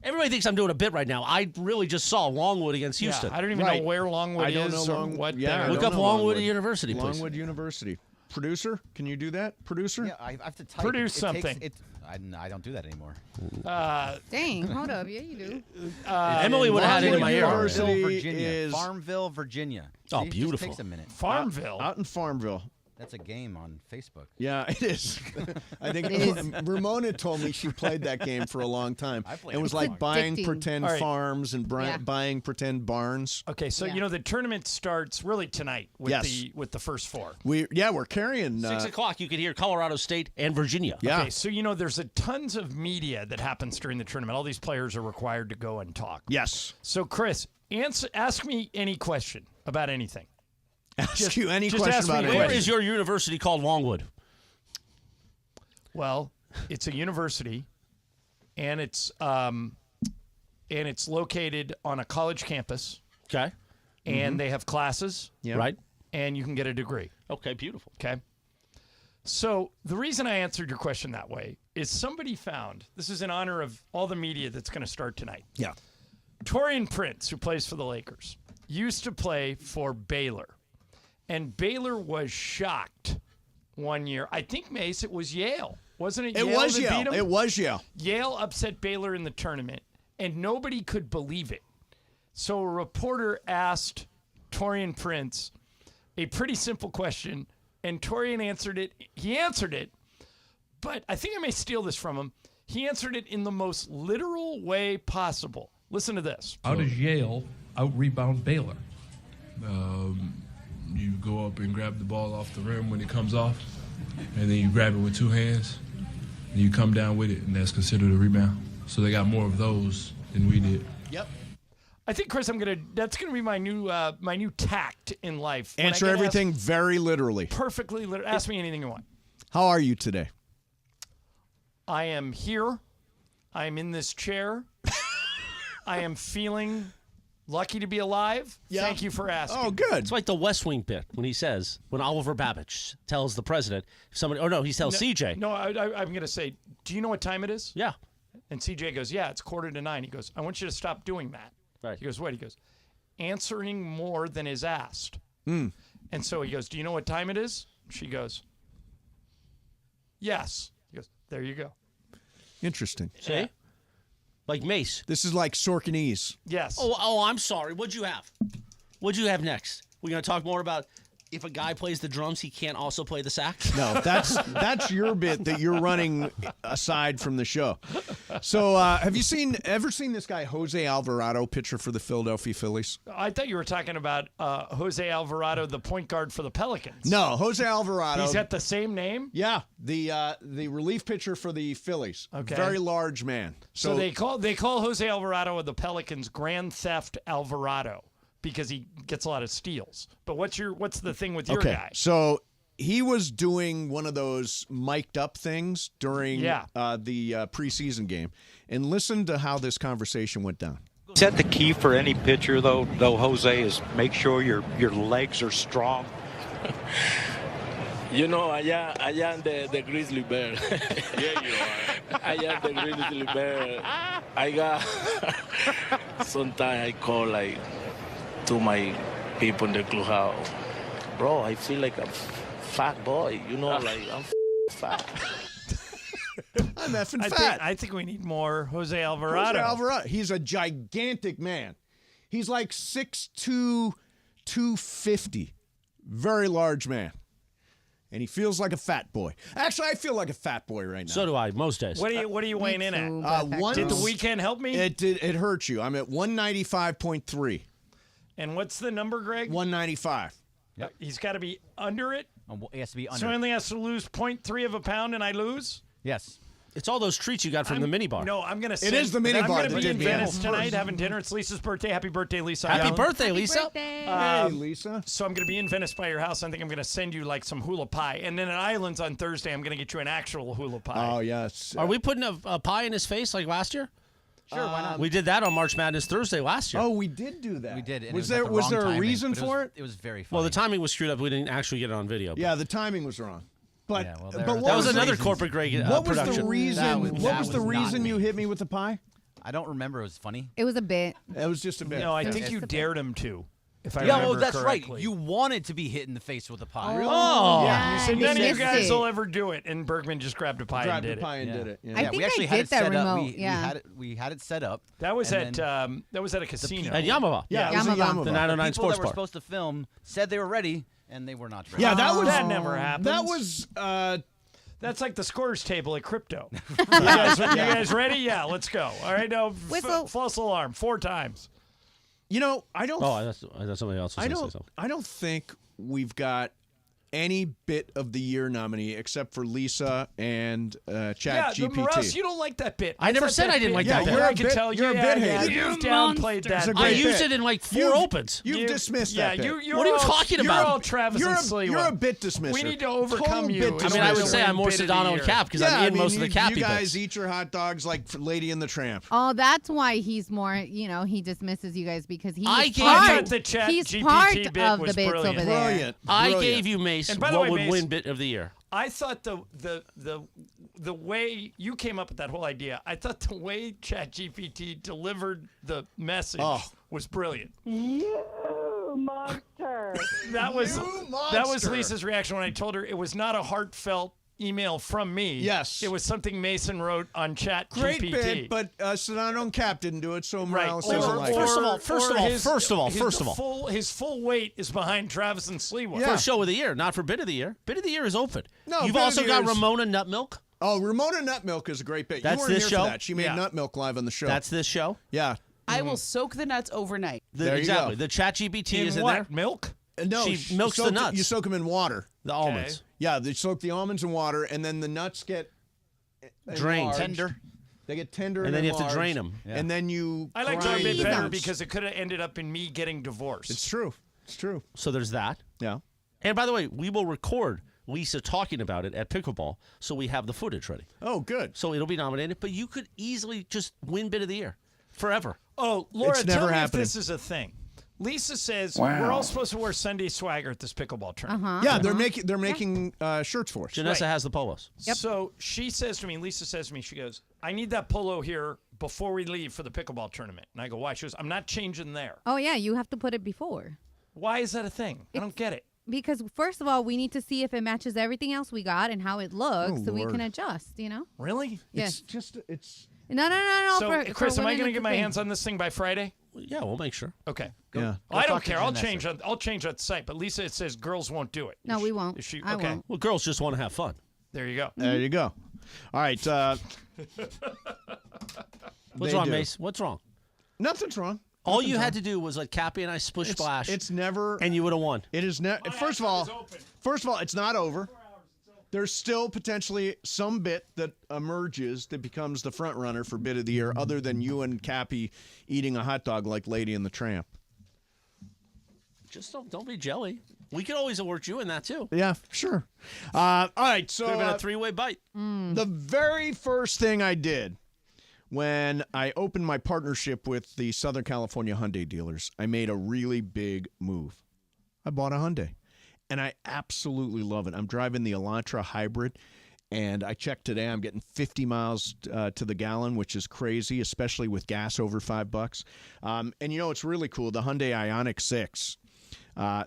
Everybody thinks I'm doing a bit right now. I really just saw Longwood against Houston. I don't even know where Longwood is. I don't know or what. Yeah, look up Longwood University, please. Longwood University. Producer, can you do that? Producer? Yeah, I have to type. Produce something. I don't do that anymore. Dang, hold up. Yeah, you do. Emily would have had it in my ear. Farmville, Virginia. Oh, See, beautiful. It just takes a minute. Farmville. Out in Farmville. That's a game on Facebook. Yeah, it is. I think Ramona told me she played that game for a long time. It was like buying pretend farms and buying pretend barns. Okay, so the tournament starts really tonight with the first 4. We're carrying 6 o'clock. You could hear Colorado State and Virginia. Yeah. Okay, so there's tons of media that happens during the tournament. All these players are required to go and talk. Yes. So Chris, ask me any question about anything. Ask you any question about anything. Where is your university called Longwood? Well, it's a university, and it's located on a college campus. Okay. And they have classes. Yeah. Right. And you can get a degree. Okay, beautiful. Okay. So the reason I answered your question that way is somebody found, this is in honor of all the media that's going to start tonight. Yeah. Torian Prince, who plays for the Lakers, used to play for Baylor. And Baylor was shocked one year. I think, Mace, it was Yale. Wasn't it Yale It was that Yale. beat them? It was Yale. Yale upset Baylor in the tournament, and nobody could believe it. So a reporter asked Torian Prince a pretty simple question, and Torian answered it. He answered it, but I think I may steal this from him. He answered it in the most literal way possible. Listen to this. How does Yale out-rebound Baylor? You go up and grab the ball off the rim when it comes off, and then you grab it with 2 hands, and you come down with it, and that's considered a rebound. So they got more of those than we did. Yep. I think, Chris, that's gonna be my new tact in life. When Answer I get everything asked very literally. perfectly. Ask me anything you want. How are you today? I am here. I am in this chair. I am feeling lucky to be alive. Yeah. Thank you for asking. Oh, good. It's like the West Wing bit when he says, when Oliver Babbage tells the president, he tells CJ. No, I'm going to say, do you know what time it is? Yeah. And CJ goes, yeah, it's 8:45. He goes, I want you to stop doing that. Right. He goes, what? He goes, answering more than is asked. Mm. And so he goes, do you know what time it is? She goes, yes. He goes, there you go. Interesting. See? Like Mace. This is like Sorkinese. Yes. Oh, I'm sorry. What'd you have? What'd you have next? We're going to talk more about if a guy plays the drums, he can't also play the sax? No, that's your bit that you're running aside from the show. So, have you ever seen this guy Jose Alvarado, pitcher for the Philadelphia Phillies? I thought you were talking about Jose Alvarado, the point guard for the Pelicans. No, Jose Alvarado. He's got the same name? Yeah, the relief pitcher for the Phillies. Okay. Very large man. So they call Jose Alvarado of the Pelicans Grand Theft Alvarado because he gets a lot of steals. But what's the thing with your guy? So he was doing one of those mic'd up things during the preseason game, and listen to how this conversation went down. Is that the key for any pitcher, though, Jose, is make sure your legs are strong? You know, allá the grizzly bear. Yeah, you are. Allá the grizzly bear. I got sometimes I call like to my people in the clubhouse, bro, I feel like a fat boy, you know, like I'm fat. I'm effing fat. I think we need more Jose Alvarado. Jose Alvarado. He's a gigantic man. He's like 6'2", 250. Very large man. And he feels like a fat boy. Actually, I feel like a fat boy right now. So do I, most days. What are you weighing in at? Did the weekend help me? It hurt you. I'm at 195.3. And what's the number, Greg? 195. Yep. He's got to be under it? He has to be under So he it. only has to lose 0.3 of a pound and I lose? Yes. It's all those treats you got from the minibar. No, I'm going to It is the minibar I'm going to that be in did me in. Venice tonight having dinner. It's Lisa's birthday. Happy birthday, Lisa. Happy Allen. birthday, Lisa. Hey, Lisa. So I'm going to be in Venice by your house. I think I'm going to send you like some hula pie. And then at Islands on Thursday, I'm going to get you an actual hula pie. Oh, yes. Are we putting a pie in his face like last year? Sure, why not? We did that on March Madness Thursday last year. Oh, we did do that. We did. And Was it there at the wrong a reason timing, but for it? It was very funny. Well, the timing was screwed up. We didn't actually get it on video. Yeah, the timing was wrong. But, Yeah, well, but there- what That was the another reason? corporate Greg What was production. the reason? That What was the was not reason me. you hit me with the pie? I don't remember. It was funny. It was a bit. It was just a bit. No, I think Just you a bit. dared him to, if I Yeah, remember well, that's correctly. right. You wanted to be hit in the face with a pie. Oh. Yeah, you said he none of you missed guys it. will ever do it, and Bergman just grabbed a pie Grabbed and the did pie it. and did it. Yeah. I think we actually I had did it that set up. remote, yeah. We had it set up. That was and at a casino. At Yamava. Yeah, it was a Yamava. Yamava. The The 909 people Sports that were Bar. supposed to film said they were ready, and they were not ready. Yeah, that was That never happens. That was That's like the scores table at crypto. You guys ready? Yeah, let's go. All right, now Whistle. false alarm 4 times. You know, I don't. Oh, I thought somebody else was I going to say don't. something. I don't think we've got any bit of the year nominee except for Lisa and Chat GPT. Morales, you don't like that bit. I never thought said that I didn't bit- like Yeah, that bit. you're I a can bit- tell you're a yeah, bit yeah, hater. you've downplayed It's that. a I great used bit. it in like 4 opens. You've dismissed that bit. You're What are you all- talking about? You're all Travis You're and a, Sliwa. you're a bit dismisser. We need to overcome Total you. bit in I mean, I order would to say win I'm more bit of the Sedano and year. Cap because Yeah, I'm in I mean, most of the Cappy you guys bits. eat your hot dogs like Lady and the Tramp. Oh, that's why he's more, he dismisses you guys because he's I gave I you- thought the Chat he's GPT part bit of was the bits brilliant. over there. Brilliant. I Brilliant. gave you, Mace, And by the what way, would Mace- win bit of the year. I thought the way you came up with that whole idea, I thought the way ChatGPT delivered the message was brilliant. You monster. That was You that was monster. Lisa's reaction when I told her it was not a heartfelt email from me. Yes. It was something Mason wrote on ChatGPT. Great bit, but Sedano and Cap didn't do it, so Morales Right. doesn't like it. First of all. His full weight is behind Travis and Sliwa. Yeah. First show of the year, not for bit of the year. Bit of the year is open. No, You've Bit of also the got Year is- Ramona Nutmilk. Oh, Ramona Nutmilk is a great bit. That's you weren't this here show? for that. She made Yeah. Nutmilk live on the show. That's this show. yeah. I will soak the nuts overnight. There you Exactly. go. The Chat GPT In is in what? there. Milk? No, She milks the nuts. You soak them in water. The almonds. Yeah, they soak the almonds in water, and then the nuts get Drained. enlarged. Tender. They get tender, And then you have to enlarged, drain 'em. Yeah. And then you. I liked our grind bit the better nuts. because it could have ended up in me getting divorced. It's true. It's true. So there's that. Yeah. And by the way, we will record Lisa talking about it at Pickleball, so we have the footage ready. Oh, good. So it'll be nominated, but you could easily just win bit of the year forever. Oh, Laura, It's tell never me happening. if this is a thing. Lisa says Wow. we're all supposed to wear Sunday swagger at this pickleball tournament. Yeah, they're making shirts for us. Janessa has the polos. So she says to me, Lisa says to me, she goes, I need that polo here before we leave for the pickleball tournament. And I go, why? She goes, I'm not changing there. Oh, yeah, you have to put it before. Why is that a thing? I don't get it. Because, first of all, we need to see if it matches everything else we got and how it looks Oh, so we Lord. can adjust, Really? Yes. It's just it's. No. So, for Chris, am I women, going to it's get a my thing. hands on this thing by Friday? Yeah, we'll make sure. Okay. Yeah. I don't care. I'll change that site. But Lisa, it says girls won't do it. No, we won't. Is she I okay? won't. Well, girls just want to have fun. There you go. There you go. All right. What's They wrong, do. Mace? What's wrong? Nothing's wrong. All Nothing's you wrong. had to do was let Cappy and I splish splash. It's never. And you would have won. It is never. First of all, it's not over. There's still potentially some bit that emerges that becomes the front runner for bit of the year, other than you and Cappy eating a hot dog like Lady and the Tramp. Just don't be jelly. We could always award you in that too. Yeah, sure. All right, so Could have been a three-way bite. The very first thing I did when I opened my partnership with the Southern California Hyundai dealers, I made a really big move. I bought a Hyundai, and I absolutely love it. I'm driving the Elantra Hybrid, and I checked today. I'm getting 50 miles to the gallon, which is crazy, especially with gas over $5. And you know what's really cool? The Hyundai Ioniq 6.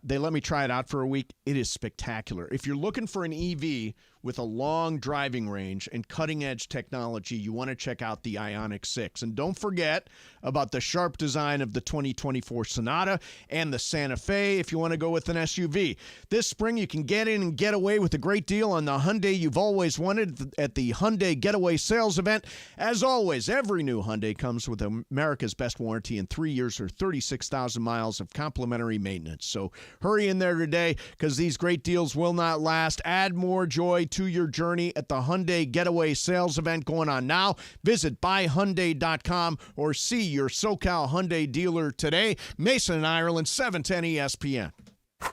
They let me try it out for a week. It is spectacular. If you're looking for an EV with a long driving range and cutting-edge technology, you want to check out the Ioniq 6. And don't forget about the sharp design of the 2024 Sonata and the Santa Fe if you want to go with an SUV. This spring, you can get in and get away with a great deal on the Hyundai you've always wanted at the Hyundai Getaway Sales Event. As always, every new Hyundai comes with America's best warranty and 3 years or 36,000 miles of complimentary maintenance. So hurry in there today because these great deals will not last. Add more joy to your journey at the Hyundai Getaway Sales Event going on now. Visit buyhyundai.com or see your SoCal Hyundai dealer today. Mason and Ireland, 710 ESPN. All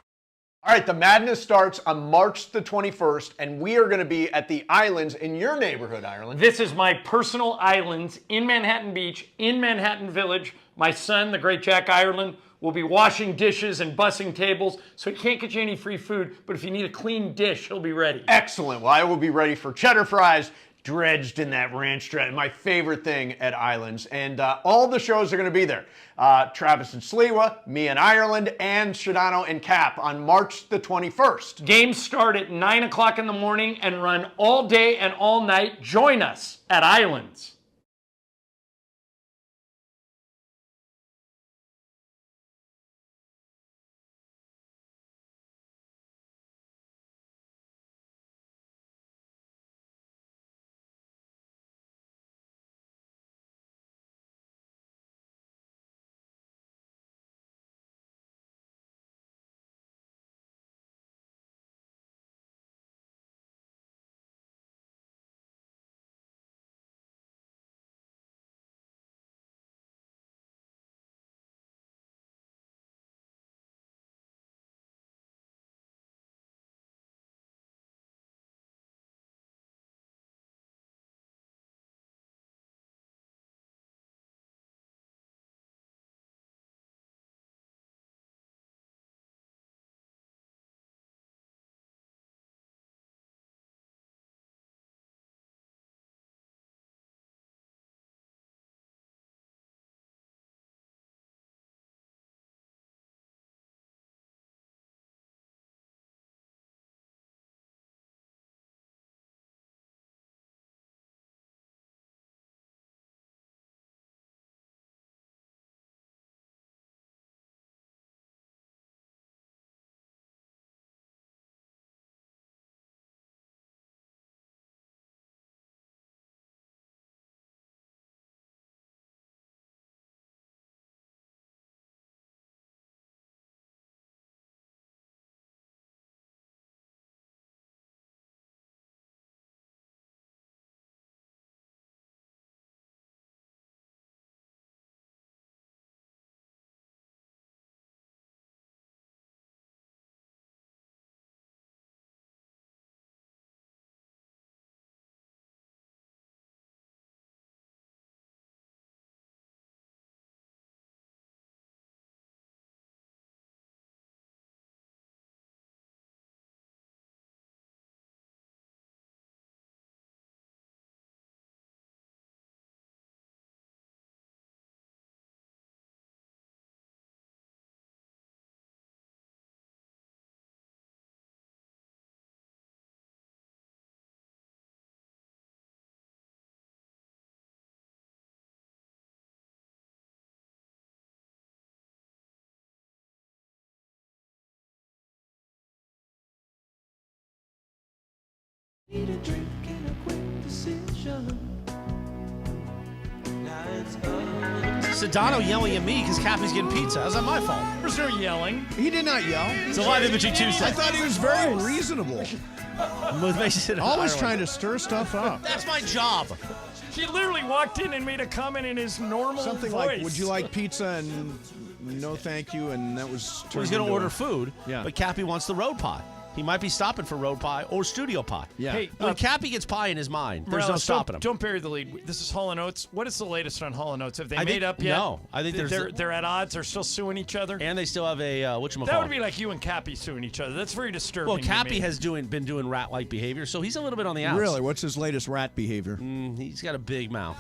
right, the madness starts on March the 21st, and we are going to be at the Islands in your neighborhood, Ireland. This is my personal islands in Manhattan Beach, in Manhattan Village. My son, the great Jack Ireland, will be washing dishes and bussing tables, so he can't get you any free food, but if you need a clean dish, he'll be ready. Excellent. Well, I will be ready for cheddar fries, dredged in that ranch dressing, my favorite thing at Islands. And all the shows are going to be there. Travis and Sliwa, me and Ireland, and Shadano and Cap on March the 21st. Games start at 9 o'clock in the morning and run all day and all night. Join us at Islands. Sedano yelling at me because Cappy's getting pizza. How's that my fault? There's no yelling. He did not yell. It's a live imaging Tuesday. I thought he was very reasonable. Always trying to stir stuff up. That's my job. He literally walked in and made a comment in his normal Something voice. like, would you like pizza? And no thank you. And that was Well, he's going to order food, Yeah. but Cappy wants the road pie. He might be stopping for road pie or studio pie. Yeah. Hey, When Cappy gets pie in his mind, there's no Morales, stopping him. Don't bury the lead. This is Hall & Oates. What is the latest on Hall & Oates? Have they I made think- up yet? no. I think they're at odds. They're still suing each other. And they still have a whatchamacallit. That would be like you and Cappy suing each other. That's very disturbing. Well, to Cappy me. has been doing rat-like behavior, so he's a little bit on the outs. Really? What's his latest rat behavior? He's got a big mouth.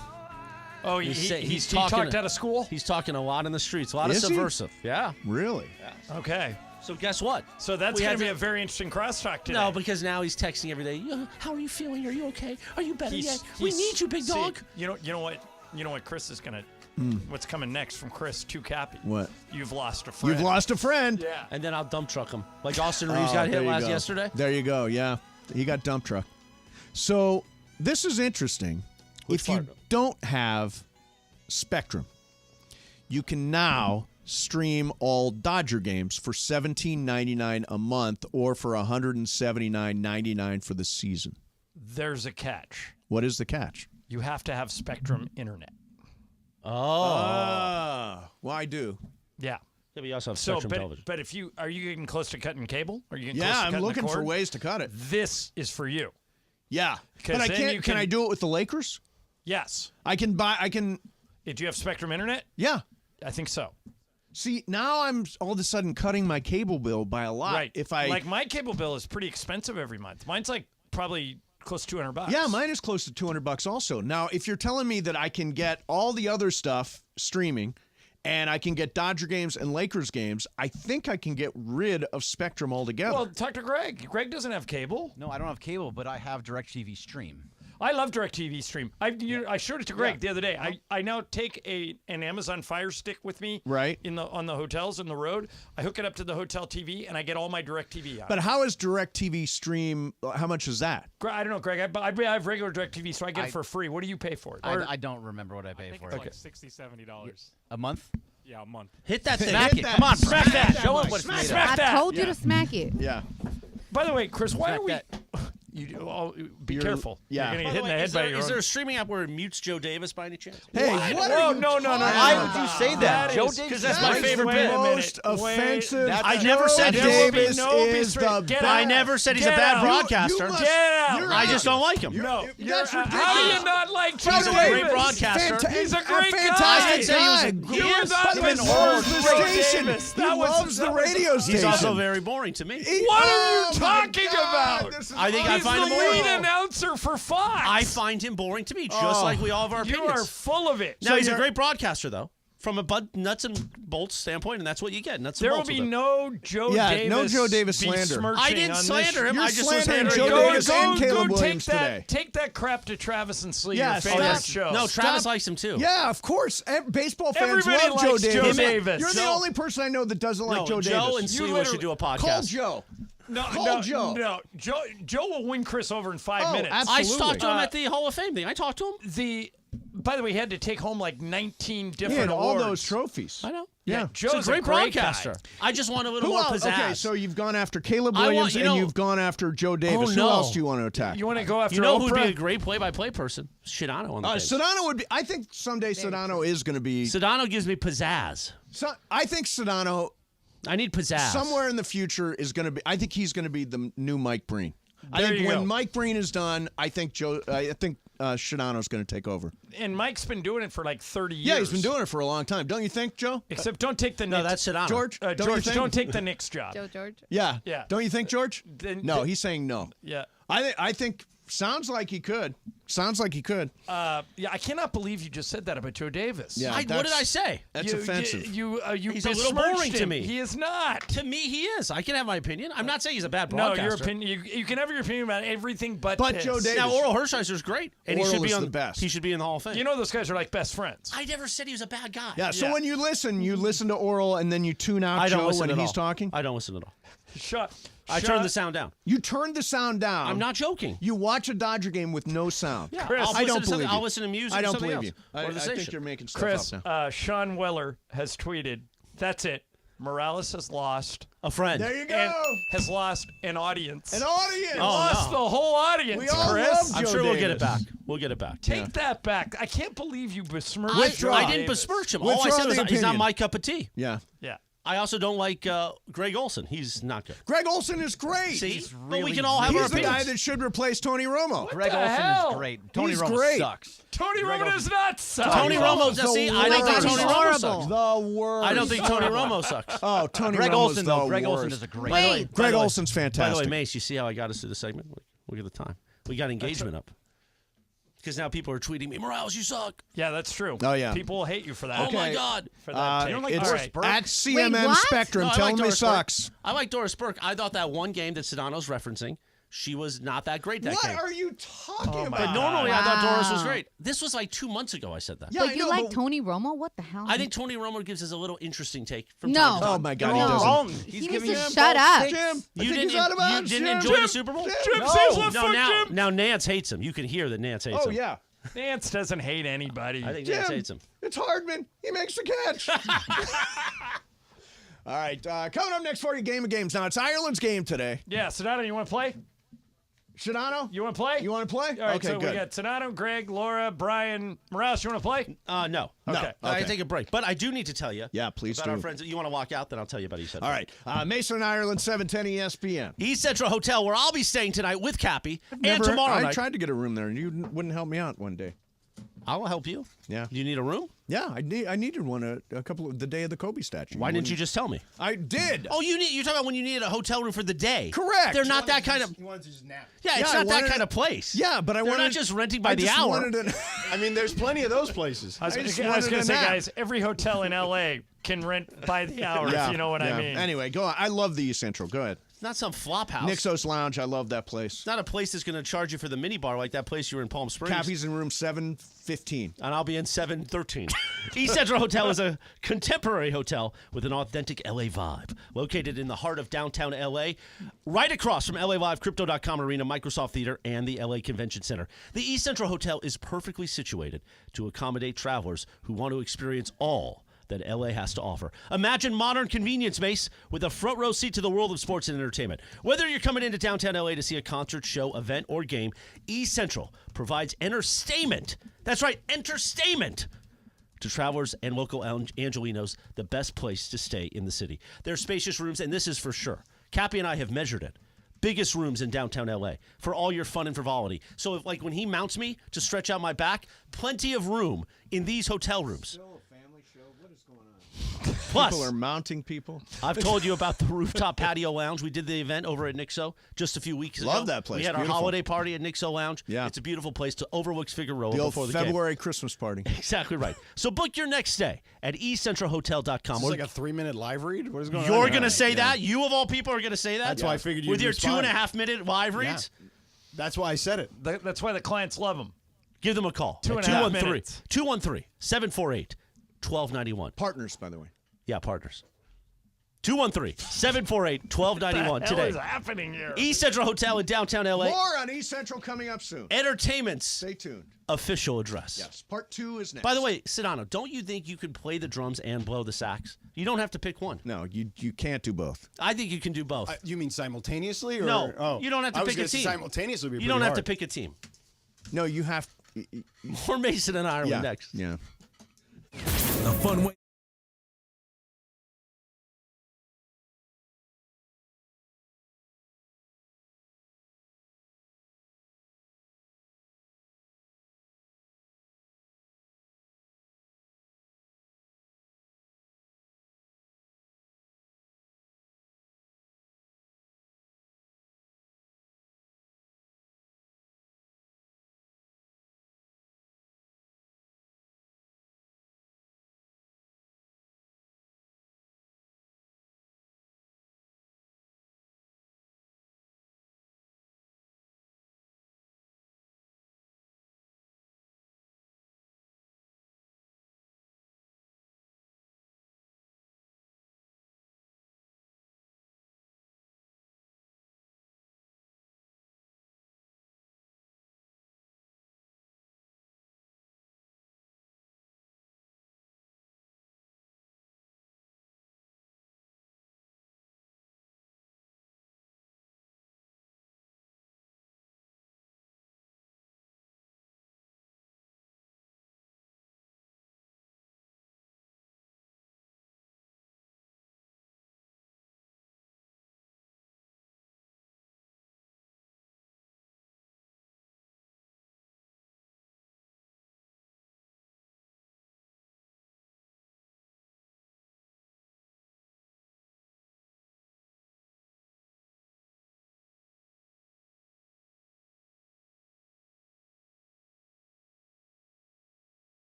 Oh, he talked out of school? He's talking a lot in the streets. A lot Is of he? subversive. Yeah. Really? Okay. So guess what? So that's We going had to be to- a very interesting crosstalk today. No, because now he's texting every day. How are you feeling? Are you okay? Are you better yet? We need you, big see, dog. You know what Chris is going to what's coming next from Chris to Cappy? What? You've lost a friend. You've lost a friend. Yeah. And then I'll dump truck him. Like Austin Reeves got hit yesterday. There you go. Yeah. He got dump truck. So this is interesting. Which if you part? don't have Spectrum, you can now stream all Dodger games for $17.99 a month or for $179.99 for the season. There's a catch. What is the catch? You have to have Spectrum internet. Well, I do. Yeah. Yeah, but you also have So, Spectrum television. but if are you getting close to cutting cable? Are you getting Yeah, close to I'm cutting looking the for cord? ways to cut it. This is for you. Yeah. 'Cause But I then can't. you Can I do it with the Lakers? Yes. I can buy. I can. Do you have Spectrum internet? Yeah. I think so. See, now I'm all of a sudden cutting my cable bill by a lot. Right. If I like my cable bill is pretty expensive every month. Mine's like probably close to $200. Yeah, mine is close to $200 also. Now, if you're telling me that I can get all the other stuff streaming and I can get Dodger games and Lakers games, I think I can get rid of Spectrum altogether. Well, talk to Greg. Greg doesn't have cable. No, I don't have cable, but I have DirecTV Stream. I love DirecTV Stream. I showed it to Greg the other day. I now take an Amazon Fire Stick with me Right. on the hotels in the road. I hook it up to the hotel TV and I get all my DirecTV on. But how is DirecTV Stream, how much is that? I don't know, Greg. I have regular DirecTV, so I get it for free. What do you pay for it? I don't remember what I pay for It's it. like $60-$70. A month? Yeah, a month. Hit that thing. Smack it. Come on, smack that. Show it what it's made of. Smack that. I told you to smack it. Yeah. By the way, Chris, why are we? that. Be careful. Yeah. You're gonna By get hit the in way, the head is by there, your is own. there a streaming app where it mutes Joe Davis by any chance? Hey, what are you no. Why would you say that? Joe Davis Because that's my That is favorite the bit. most offensive. I never said Joe Joe Davis is the best. I never said he's a Get bad out. broadcaster. You must- Get out. you're I out. just don't like him. No, That's how do ridiculous. you not like Joe By the a way, great broadcaster. He's a and great fantastic guy. I didn't say he was a- guy. he You is. were not He the loves worst the Joe station. Davis. He That was- loves the that was- radio station. He's also very boring to me. What are you Oh, my talking God, about? this is I think I He's find the him boring. lead announcer for Fox. I find him boring to me, just like we all have our You opinions. are full of it. Now, he's a you're- great broadcaster, though, from a nuts and bolts standpoint, and that's what you get. Nuts and There will bolts be with him. no Joe Yeah, Davis. no Joe Davis slander. besmirching I didn't on this slander him. You're I just was slandering handling Joe it. Davis and Caleb Williams take today. Take that crap to Travis and Slee, Yeah, your stop. favorite show. No, Travis Stop. likes him too. Yeah, of course. Baseball fans Everybody love Joe likes Davis. Joe Davis. You're the No. only person I know that doesn't like No, Joe Joe Davis. and Slee literally- should do a podcast. Call Joe. No, Call no, Joe. No, Joe will win Chris over in 5 Oh, minutes. absolutely. I talked to him at the Hall of Fame thing. I talked to him. By the way, he had to take home like 19 different He had all awards. those trophies. I know. Yeah. Joe's He's a great great broadcaster. guy. I just want a little Who more else? pizzazz. Okay, so you've gone after Caleb I want- Williams you know- and you've gone after Joe Davis. Oh, Who no. else do you want to attack? You want to go after You know who'd be Oprah? a great play-by-play person? Sedano on the page. Sedano would be. I think someday Sedano is going to be. Sedano gives me pizzazz. I think Sedano I need pizzazz. somewhere in the future is going to be. I think he's going to be the new Mike Breen. I There think you when go. Mike Breen is done, I think Sedano's going to take over. And Mike's been doing it for like 30 years. Yeah, he's been doing it for a long time. Don't you think, Joe? Except don't take the No, Knicks. that's Sedano. George? Don't you George, think? don't take the Knicks job. Joe George. Yeah. Yeah. Don't you think, George? No, he's saying no. Yeah. I think sounds like he could. Sounds like he could. Yeah, I cannot believe you just said that about Joe Davis. Yeah, what did I say? That's offensive. You He's a little besmirched boring to him. me. He is not. To me, he is. I can have my opinion. I'm not saying he's a bad No, broadcaster. your opinion. You can have your opinion about everything but this. Joe Davis. Now, Oral Hershiser's great, and he Oral should be is on the best. He should be in the Hall of Fame. You know those guys are like best friends. I never said he was a bad guy. Yeah. So when you listen to Oral and then you tune out I don't Joe listen when at he's all. talking. I don't listen at all. I turned the sound down. You turned the sound down. I'm not joking. You watch a Dodger game with no sound. Yeah, Chris, I don't believe you. I'll listen to music. I or don't something believe else. you. Or the I station. think you're making stuff Chris, up now. Sean Weller has tweeted, that's it. Morales has lost a friend. There you go. And has lost an audience. An audience. Lost the whole audience, We all Chris. love I'm Joe sure we'll get Davis. it back. We'll get it back. Take that back. I can't believe you besmirched I Joe didn't Davis. besmirch him. Withdraw All I said was the he's not opinion. my cup of tea. Yeah. Yeah. I also don't like Greg Olson. He's not good. Greg Olson is great. See? But we can all have our He's the opinions. guy that should replace Tony Romo. Greg the Olson hell? is great. Tony He's Romo great. sucks. Tony Romo does not suck. Tony Romo, see, I don't think Tony Romo sucks. The worst. I don't think Tony Romo sucks. Oh, Tony Greg Romo's Olson, the though. Greg worst. Olson is a great. By the way- Greg by the way- Olson's By fantastic. the way, Mace, you see how I got us through the segment? Look at the time. We got engagement up. Because now people are tweeting me, Morales, you suck. Yeah, that's true. Oh, yeah. People will hate you for that. Oh, my God. For that take. It's All right. at CMM what? Spectrum. No, I Tell like him he Doris Burke. sucks. I like Doris Burke. I thought that one game that Sedano's referencing, she was not that great that What game. are you talking Oh, my about? But normally I thought Doris was Wow. great. This was like 2 months ago I said that. Yeah, But I you know, like but- Tony Romo? What the hell? I think Tony Romo gives us a little interesting take from No. time to time. Oh, my God, No. he doesn't. Wrong. He He's needs giving to you shut up. Jim, I You think didn't, he's out of bounds. you didn't Jim. enjoy the Super Bowl? Jim No. says what No, fuck now, Jim. now Nance hates him. You can hear that Nance hates Oh, him. yeah. Nance doesn't hate anybody. I think Jim, Nance hates him. it's Hardman. He makes the catch. All right, coming up next for you, Game of Games. Now, it's Ireland's game today. Yeah, Sonato, you want to play? Shadano? You want to play? You want to play? All right, okay, so good. we got Sonato, Greg, Laura, Brian, Morales. You want to play? No. Okay. I Okay. take a break. But I do need to tell you Yeah, please about do. our friends. You want to walk out, then I'll tell you about ESPN. All right, Mason, Ireland, 710 ESPN. East Central Hotel, where I'll be staying tonight with Cappy, and Never- tomorrow I night. tried to get a room there, and you wouldn't help me out one day. I'll help you. Yeah. You need a room? Yeah, I needed one a couple of the day of the Kobe statue. Why didn't you just tell me? I did. Oh, you're talking about when you needed a hotel room for the day. Correct. They're not that kind of. He wanted to just nap. Yeah, it's Yeah, I not that wanted- kind of place. Yeah, but I They're wanted not just renting by I the just hour. wanted to- I mean, there's plenty of those places. I was just going wanted to a say, nap. guys, every hotel in LA can rent by the hour, Yeah, if you know what yeah. I mean. Anyway, go on. I love the East Central. Go ahead. It's not some flop house. Nixos Lounge. I love that place. It's not a place that's going to charge you for the minibar like that place you were in Palm Springs. Cappy's in room 715. And I'll be in 713. East Central Hotel is a contemporary hotel with an authentic LA vibe. Located in the heart of downtown LA, right across from LA Live, Crypto.com Arena, Microsoft Theater, and the LA Convention Center. The East Central Hotel is perfectly situated to accommodate travelers who want to experience all that LA has to offer. Imagine modern convenience, Mace, with a front row seat to the world of sports and entertainment. Whether you're coming into downtown LA to see a concert, show, event, or game, East Central provides entertainment. That's right, entertainment to travelers and local Angelinos, the best place to stay in the city. There are spacious rooms, and this is for sure. Cappy and I have measured it. Biggest rooms in downtown LA for all your fun and frivolity. So if, like, when he mounts me to stretch out my back, plenty of room in these hotel rooms. Plus, People are mounting people. I've told you about the rooftop patio lounge. We did the event over at Nixo just a few weeks ago. Love that place. We had Beautiful. our holiday party at Nixo Lounge. Yeah. It's a beautiful place to overlooks Figueroa The old before the game. February Christmas party. Exactly right. So book your next stay at eastcentralhotel.com. Is this like a 3-minute live read? What is going on? You're here? going to say that? You, of all people, are going to say that? That's why I figured you'd With your respond. 2.5-minute live reads? That's why I said it. That's why the clients love them. Give them a call. 2.5 minutes. 213-748-1291. Partners, by the way. Yeah, partners. 213-748-1291 What today. is happening here? East Central Hotel in downtown LA. More on East Central coming up soon. Entertainment's Stay tuned. official address. Yes, part 2 is next. By the way, Sedano, don't you think you could play the drums and blow the sax? You don't have to pick one. No, you can't do both. I think you can do both. You mean simultaneously? Or, No, oh, you don't have to I was pick a gonna say team. Simultaneously would be You don't pretty have to hard. pick a team. No, you have. More Mason and Ireland Yeah, next. yeah. A fun way.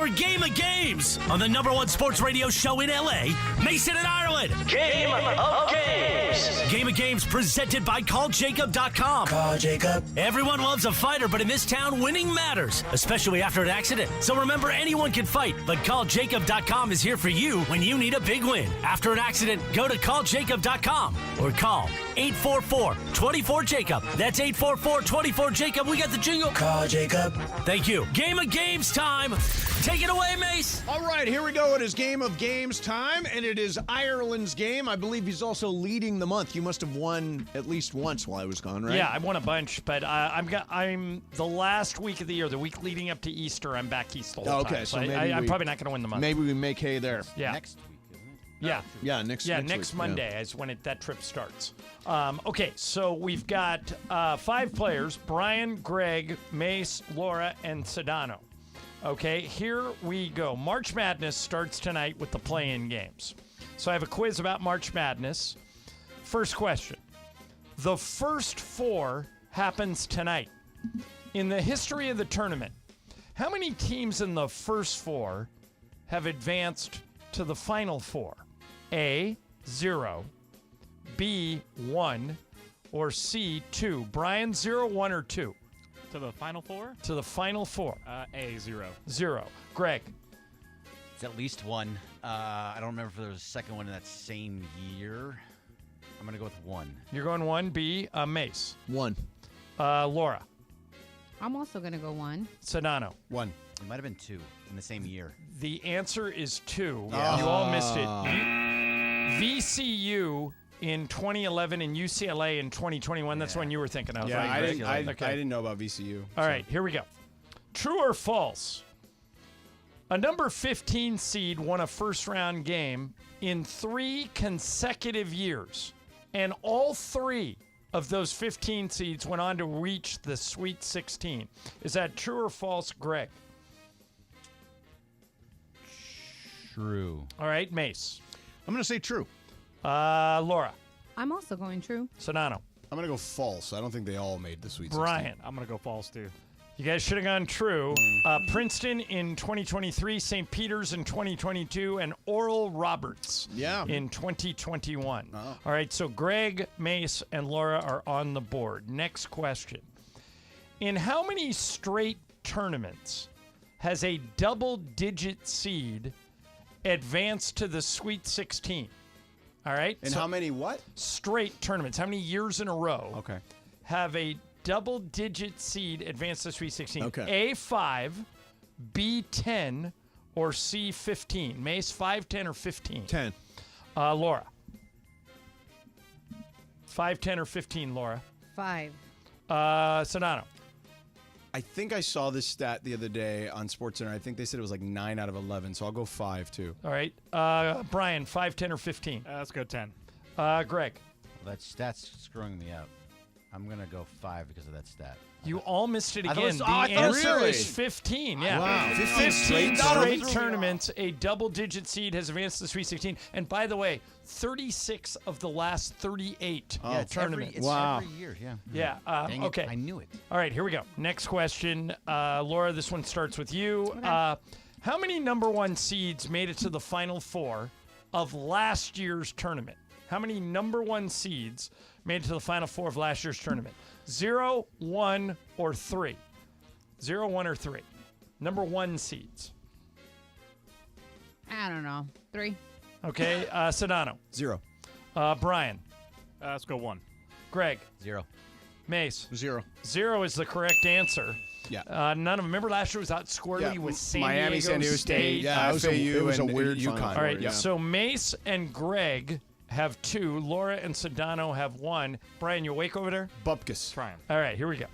For Game of Games on the #1 sports radio show in LA, Mason and Ireland. Game of Games. Game of Games presented by CallJacob.com. Call Jacob. Everyone loves a fighter, but in this town, winning matters, especially after an accident. So remember, anyone can fight, but CallJacob.com is here for you when you need a big win. After an accident, go to CallJacob.com or call 844-24-JACOB. That's 844-24-JACOB. We got the jingle. Call Jacob. Thank you. Game of Games time. Take it away, Mace. All right, here we go. It is Game of Games time, and it is Ireland's game. I believe he's also leading the month. You must have won at least once while I was gone, right? Yeah, I won a bunch, but I'm the last week of the year, the week leading up to Easter. I'm back east the whole time. Okay, so maybe I'm probably not going to win the month. Maybe we make hay there. Yeah. Next week, isn't it? Yeah. Yeah, next week, Monday is when that trip starts. Okay, so we've got 5 players: Brian, Greg, Mace, Laura, and Sedano. Okay, here we go. March Madness starts tonight with the play-in games. So I have a quiz about March Madness. First question. The first 4 happens tonight. In the history of the tournament, how many teams in the first 4 have advanced to the final 4? A, 0, B, 1, or C, 2? Brian, 0, 1, or 2? To the final 4? To the final 4. A, 0. 0. Greg? It's at least 1. I don't remember if there was a second one in that same year. I'm going to go with 1. You're going 1. B, Mace? 1. Laura? I'm also going to go 1. Sedano? 1. It might have been 2 in the same year. The answer is 2. Yeah. You all missed it. VCU in 2011 and UCLA in 2021. That's when you were thinking of. Yeah, right? I didn't know about VCU. All right, here we go. True or false? A number 15 seed won a first-round game in 3 consecutive years, and all 3 of those 15 seeds went on to reach the Sweet 16. Is that true or false, Greg? True. All right, Mace. I'm going to say true. Laura. I'm also going true. Sedano. I'm going to go false. I don't think they all made the Sweet 16. Brian. I'm going to go false, too. You guys should have gone true. Princeton in 2023, St. Peter's in 2022, and Oral Roberts in 2021. All right, so Greg, Mace, and Laura are on the board. Next question. In how many straight tournaments has a double-digit seed advanced to the Sweet 16? All right? And how many what? Straight tournaments. How many years in a row Okay. have a double-digit seed advance to Sweet 16? Okay. A, 5, B, 10, or C, 15? Mace, 5, 10, or 15? 10. Laura. 5, 10, or 15, Laura? 5. Sedano. I think I saw this stat the other day on SportsCenter. I think they said it was like 9 out of 11, so I'll go 5 too. All right. Brian, 5, 10, or 15? Let's go 10. Greg. Well, that's screwing me up. I'm going to go 5 because of that stat. You all missed it I again. thought The it was- answer really? is 15. Yeah. Wow. 15 straight straight tournaments? tournaments. A double-digit seed has advanced to the Sweet 16. And by the way, 36 of the last 38 Yeah, it's tournaments. every year, yeah. Yeah. Dang it, Okay. I knew it. All right, here we go. Next question. Laura, this one starts with you. How many number 1 seeds made it to the Final 4 of last year's tournament? How many number 1 seeds made it to the Final 4 of last year's tournament? 0, 1, or 3? 0, 1, or 3? Number 1 seeds. I don't know. 3. Okay, Sedano. 0. Brian. Let's go 1. Greg. 0. Mace. 0. 0 is the correct answer. Yeah. None of them. Remember last year was out squirrely with San Miami, Diego San Diego State. Yeah, it was a and weird UConn. Final All right, Yeah. so Mace and Greg have 2. Laura and Sedano have 1. Brian, you awake over there? Bupkis. Trying. All right, here we go.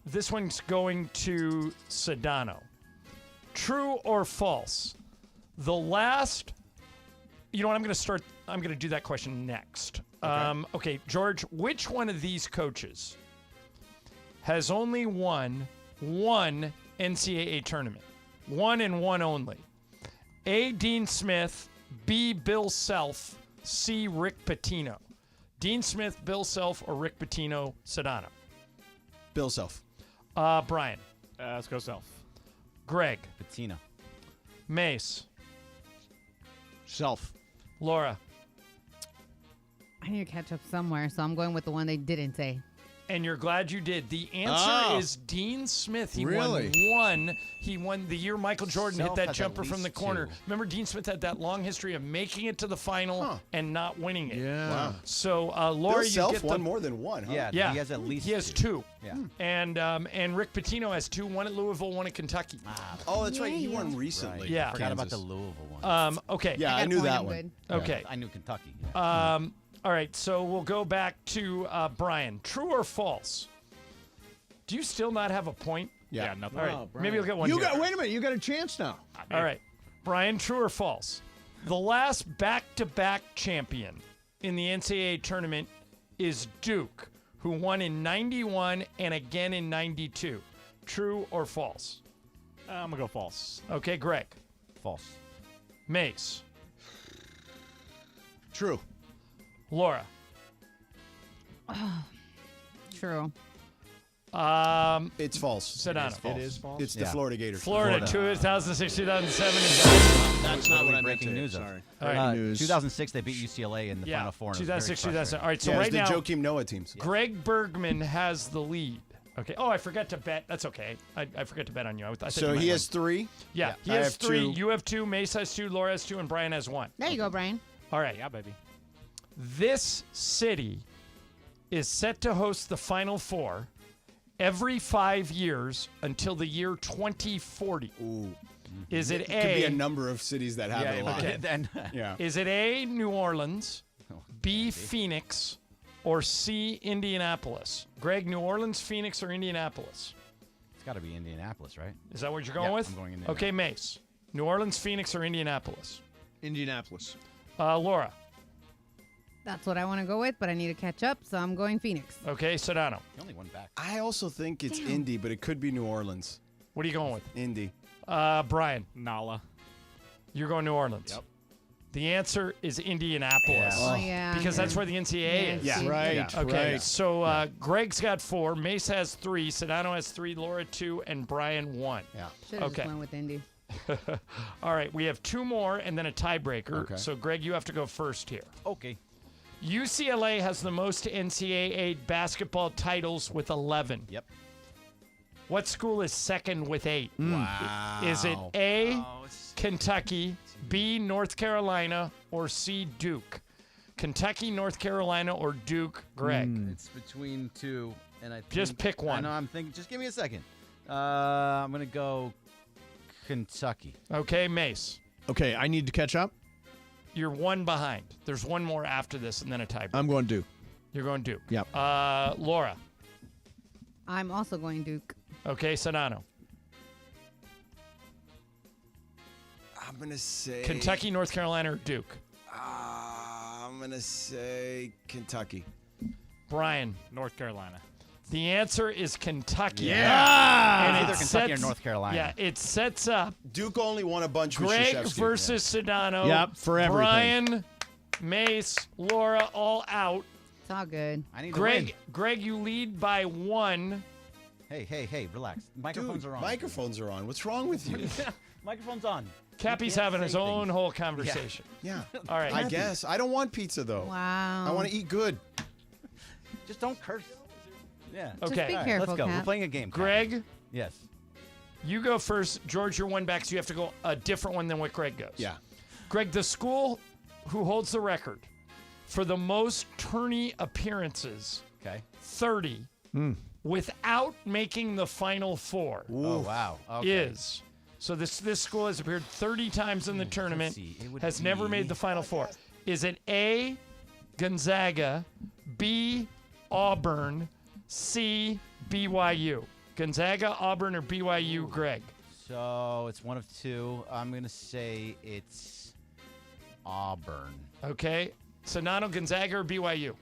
This one's going to Sedano. True or false? The last... You know what? I'm going to do that question next. Okay, George, which one of these coaches has only won 1 NCAA tournament? 1 and 1 only. A, Dean Smith, B, Bill Self, C, Rick Pitino. Dean Smith, Bill Self, or Rick Pitino? Sedano. Bill Self. Brian. Let's go Self. Greg. Patina. Mace. Self. Laura. I need to catch up somewhere, so I'm going with the one they didn't say. And you're glad you did. The answer is Dean Smith. He Really? won one. He won the year Michael Jordan hit Self that has jumper at from the least corner. 2. Remember, Dean Smith had that long history of making it to the final and not winning it. Yeah. Wow. So, Laura, Bill you Self get the won more than one, huh? Yeah, he has at least He has 2. two. Yeah. And Rick Pitino has 2. One at Louisville, one at Kentucky. Oh, that's right. He won recently. Right. Yeah. I forgot about the Louisville one. Okay. Yeah, I knew that one. Okay. I knew Kentucky. Yeah. All right, so we'll go back to Brian. True or false? Do you still not have a point? Yeah. nothing. All right, maybe you'll get one. You here. got. Wait a minute. You got a chance now. All right, Brian. True or false? The last back-to-back champion in the NCAA tournament is Duke, who won in '91 and again in '92. True or false? I'm gonna go false. Okay, Greg. False. Mace. True. Laura. True. It's false. Sedano. It is false. It's the Florida Gators. Florida, 2006, 2007. That's not what I meant breaking to. news. Sorry. All News. 2006, they beat UCLA in the Final Four. and it was very 2006, 2007. All frustrating. right, so Yeah, right it's now, the Joakim Noah teams. Greg Bergman has the lead. Okay. Oh, I forgot to bet. That's okay. I forgot to bet on you. I thought So you might he win. has 3. Yeah, he I has have 3. 2. You have 2. Mace has 2. Laura has 2, and Brian has 1. There you go, Brian. All right. Yeah, baby. This city is set to host the Final Four every 5 years until the year 2040. Ooh. Is it It could be A? a number of cities that have it a lot. Okay. Then Yeah. Is it A, New Orleans, B, Phoenix, or C, Indianapolis? Greg, New Orleans, Phoenix, or Indianapolis? it's got to be Indianapolis, right? Is that what you're going Yeah, with? I'm going Indianapolis. Okay, Mace. New Orleans, Phoenix, or Indianapolis? Indianapolis. Laura. That's what I want to go with, but I need to catch up, so I'm going Phoenix. Okay, Sedano. He only won back. I also think it's Indy, but it could be New Orleans. What are you going with? Indy. Brian. Nala. You're going New Orleans. Yep. The answer is Indianapolis. Oh, yeah. Because that's where the NCAA is. Yeah. Right. Yeah. Okay, Right. so Greg's got 4, Mace has 3, Sedano has 3, Laura 2, and Brian 1. Yeah. Should have Okay. just went with Indy. All right, we have 2 more and then a tiebreaker. Okay. So, Greg, you have to go first here. Okay. UCLA has the most NCAA basketball titles with 11. Yep. What school is second with 8? Wow. Is it A, Kentucky, B, North Carolina, or C, Duke? Kentucky, North Carolina, or Duke, Greg? It's between 2, and I think, Just pick one. I know. I'm thinking. Just give me a second. I'm gonna go Kentucky. Okay, Mace. Okay, I need to catch up. You're 1 behind. There's 1 more after this, and then a tiebreaker. I'm going Duke. You're going Duke. Yep. Laura. I'm also going Duke. Okay, Sedano. I'm going to say... Kentucky, North Carolina, or Duke? I'm going to say Kentucky. Brian. North Carolina. The answer is Kentucky. Yeah. And Either it Kentucky or sets- North Carolina. Yeah, it sets up Duke only won a bunch with Greg Krzyzewski. versus Sedano. Yep, for everything. Brian, Mace, Laura, all out. It's all good. I need to win. Greg, you lead by 1. Hey, relax. Microphones Dude, are on. microphones are on. What's wrong with you? Microphone's on. Cappy's You can't having say his own things. whole conversation. Yeah. All right. I guess. I don't want pizza, though. Wow. I want to eat good. Just don't curse. Yeah. Okay. Just be All right, careful, Let's go. Cap. We're playing a game. Greg, Yes. you go first. George, you're 1 back, so you have to go a different one than what Greg goes. Yeah. Greg, the school who holds the record for the most tourney appearances, Okay. 30, without making the Final Four, Oh wow. Okay. is. So this school has appeared 30 times in the tournament, see. It would has never be- made the Final Four. Is it A, Gonzaga, B, Auburn, C, BYU? Gonzaga, Auburn, or BYU, Greg? So it's one of 2. I'm gonna say it's Auburn. Okay. Sedano, Gonzaga, or BYU?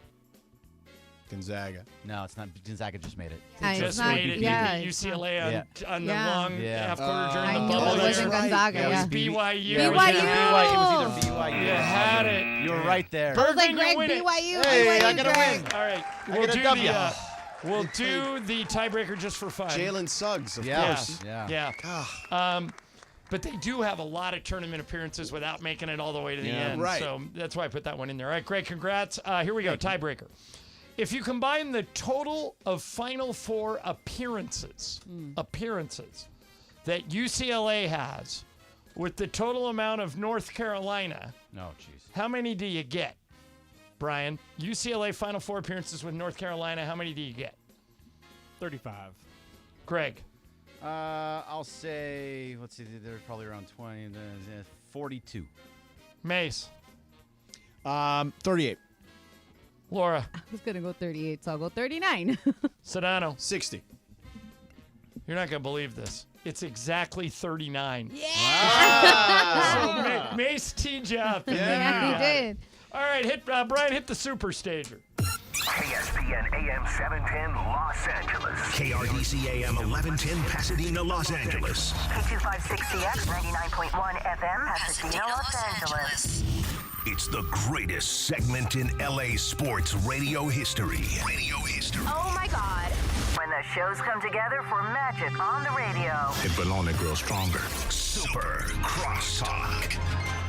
Gonzaga. No, it's not. Gonzaga just made it. It's Just not- made it. yeah, You beat it's UCLA on the Yeah. long Yeah. half-quarter during I the knew bubble it year. wasn't Gonzaga. It was Yeah. BYU. Yeah, it was BYU. either BYU. It was either BYU. You or had Auburn. it. You were right there. I was like, Bergman, you Greg, win it. BYU. Hey, BYU, I gotta Greg. win. All right. I We'll get a do W. We'll do the tiebreaker just for fun. Jalen Suggs, of Yeah. course. Yeah. But they do have a lot of tournament appearances without making it all the way to the end. Right. So that's why I put that one in there. All right, Greg, congrats. Here we go, tiebreaker. If you combine the total of Final Four appearances that UCLA has with the total amount of North Carolina, how many do you get, Brian? UCLA Final Four appearances with North Carolina, how many do you get? 35. Greg? I'll say, let's see, they're probably around 20, 42. Mace? 38. Laura? I was going to go 38, so I'll go 39. Sedano? 60. You're not going to believe this. It's exactly 39. Yeah! Wow. So Mace teed you up. Yeah, he did. All right, Brian, hit the super stager. ESPN AM 710 Los Angeles. KRDC AM 1110 Pasadena, Los Angeles. K256CX 99.1 FM Pasadena, Los Angeles. It's the greatest segment in LA sports radio history. Oh my God. When the shows come together for magic on the radio. It will only grow stronger. Super Crosstalk.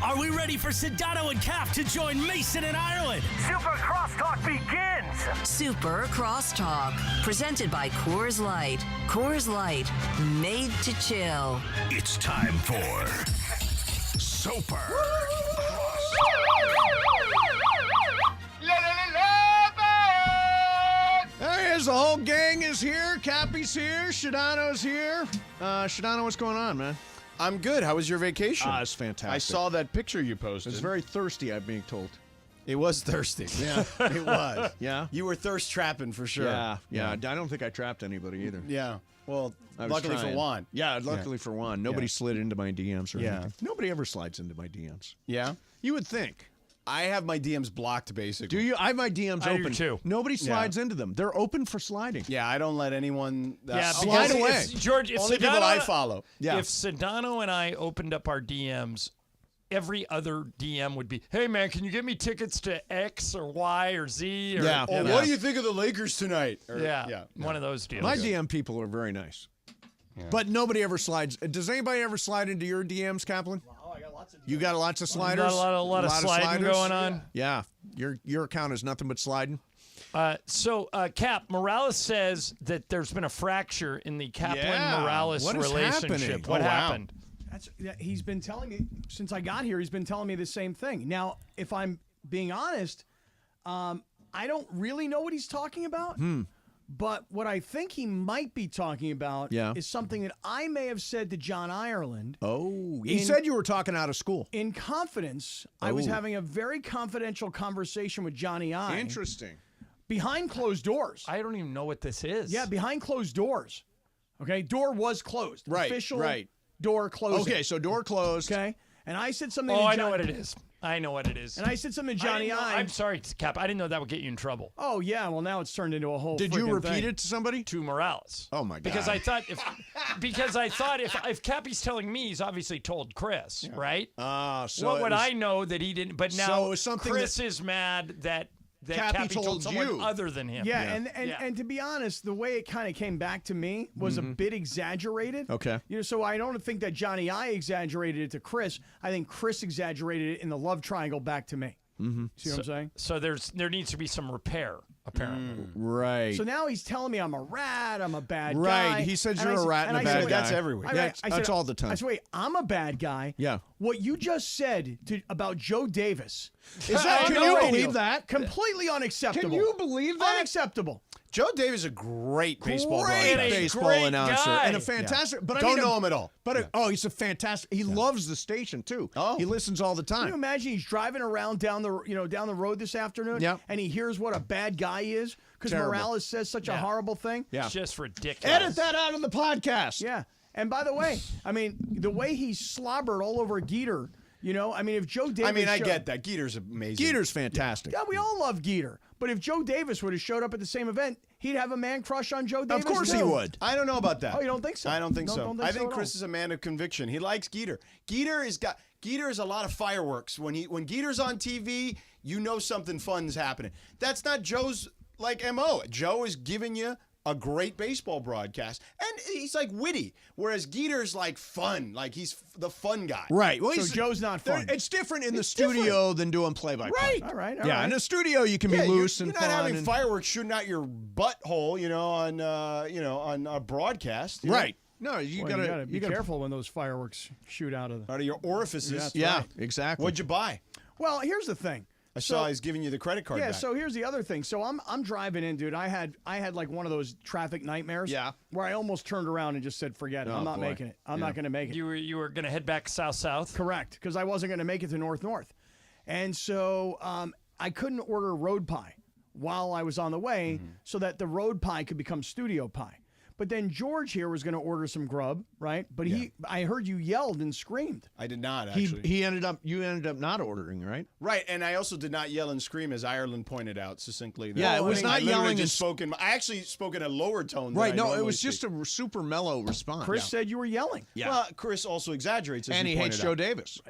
Are we ready for Sedano and Cap to join Mason in Ireland? Super Crosstalk begins. Super Crosstalk. Presented by Coors Light. Coors Light. Made to chill. It's time for Super There is the whole gang is here. Cappy's here. Shadano's here. Shadano, what's going on, man? I'm good. How was your vacation? It's fantastic. I saw that picture you posted. It's very thirsty, I'm being told. It was thirsty. Yeah. It was. Yeah? You were thirst trapping for sure. Yeah. I don't think I trapped anybody either. Yeah. Well, I was luckily trying. for Juan. Yeah, luckily for Juan. Nobody slid into my DMs or Yeah. anything. Nobody ever slides into my DMs. Yeah? You would think. I have my DMs blocked, basically. Do you? I have my DMs I do open. too. Nobody slides into them. They're open for sliding. Yeah, I don't let anyone slide away. If Only people I follow. Yeah. If Sedano and I opened up our DMs, every other DM would be, hey, man, can you get me tickets to X or Y or Z? Or, Yeah. Oh, what do you think of the Lakers tonight? Or- Yeah, one of those deals. My DM people are very nice. But nobody ever slides. Does anybody ever slide into your DMs, Kaplan? Oh, I got lots of You got lots of sliders? A lot of sliding sliders? going on. Yeah. Your account is nothing but sliding. So, Cap, Morales says that there's been a fracture in the Kaplan-Morales What is relationship. happening? What Oh, wow. happened? He's been telling me since I got here. He's been telling me the same thing. Now, if I'm being honest, I don't really know what he's talking about. But what I think he might be talking about is something that I may have said to John Ireland. Oh, he said you were talking out of school. In confidence, I was having a very confidential conversation with Johnny I. Interesting. Behind closed doors. I don't even know what this is. Yeah, behind closed doors. Okay, door was closed. Right, Official right. door closed. Okay, so door closed. Okay, and I said something. Oh, to I John- know what it is. I know what it is. And I said something to Johnny I. I'm sorry, Cap. I didn't know that would get you in trouble. Oh yeah, well now it's turned into a whole. Did you friggin' repeat thing. it to somebody? To Morales. Oh my God. Because I thought if Cappy's telling me, he's obviously told Chris, right? So what it would was- I know that he didn't? But So now it was something Chris is mad that Cappy Cappy told told someone you. other than him. Yeah, and to be honest, the way it kind of came back to me was a bit exaggerated. Okay. You know, so I don't think that Johnny I exaggerated it to Chris. I think Chris exaggerated it in the love triangle back to me. See what I'm saying? So there needs to be some repair, apparently. Right. So now he's telling me I'm a rat, I'm a bad guy. Right. He says And you're I a said- rat and a I bad said, guy. That's everywhere. That's all the time. I said, wait, I'm a bad guy. Yeah. What you just said about Joe Davis Is that? on Can the you radio, believe that? Completely unacceptable. Can you believe that? Unacceptable. Joe Davis is a great baseball Great broadcaster. baseball great announcer guy. and a fantastic. But I Don't mean, know him at all. But he's a fantastic. He loves the station too. Oh. He listens all the Can you time. imagine he's driving around down the road this afternoon, Yep. and he hears what a bad guy he is because Terrible. Morales says such a horrible thing? Yeah. It's just ridiculous. Edit that out of the podcast. Yeah. And by the way, I mean, the way he slobbered all over Geeter, if Joe Davis I showed- get that. Geeter's amazing. Geeter's fantastic. Yeah, we all love Geeter. But if Joe Davis would have showed up at the same event, he'd have a man crush on Joe Davis. Of course too. he would. I don't know about that. Oh, you don't think so? I don't think so. Don't I so think at Chris all. is a man of conviction. He likes Geeter. Geeter is a lot of fireworks. When Geeter's on TV, you know something fun's happening. That's not Joe's like MO. Joe is giving you a great baseball broadcast, and he's like witty, whereas Geeter's like fun, like he's the fun guy. Right. Well, So Joe's not fun. It's different in the studio than doing play-by-play. Right. All right. Yeah, in the studio you can be loose you're and not fun. having and, fireworks shooting out your butthole, on a broadcast. you know? right. No, you Well, gotta be careful when those fireworks shoot out of out of your orifices. That's Yeah, right. exactly. What'd you buy? Well, here's the thing. I saw he's giving you the credit card Yeah, back. so here's the other thing. So I'm driving in, dude. I had like one of those traffic nightmares. Yeah. Where I almost turned around and just said, "Forget it. Oh, I'm not boy. making it. I'm not going to make it." You were going to head back south. Correct, because I wasn't going to make it to north, and so I couldn't order road pie while I was on the way, so that the road pie could become studio pie. But then George here was going to order some grub, right? But I heard you yelled and screamed. I did not actually. You ended up not ordering, right? Right, and I also did not yell and scream, as Ireland pointed out succinctly. Yeah, it was not I literally yelling just spoken. I actually spoke in a lower tone. Right. Than I No, it normally was speak. just a super mellow response. Chris said you were yelling. Yeah. Well, Chris also exaggerates, as and you he hates pointed Joe out. Davis.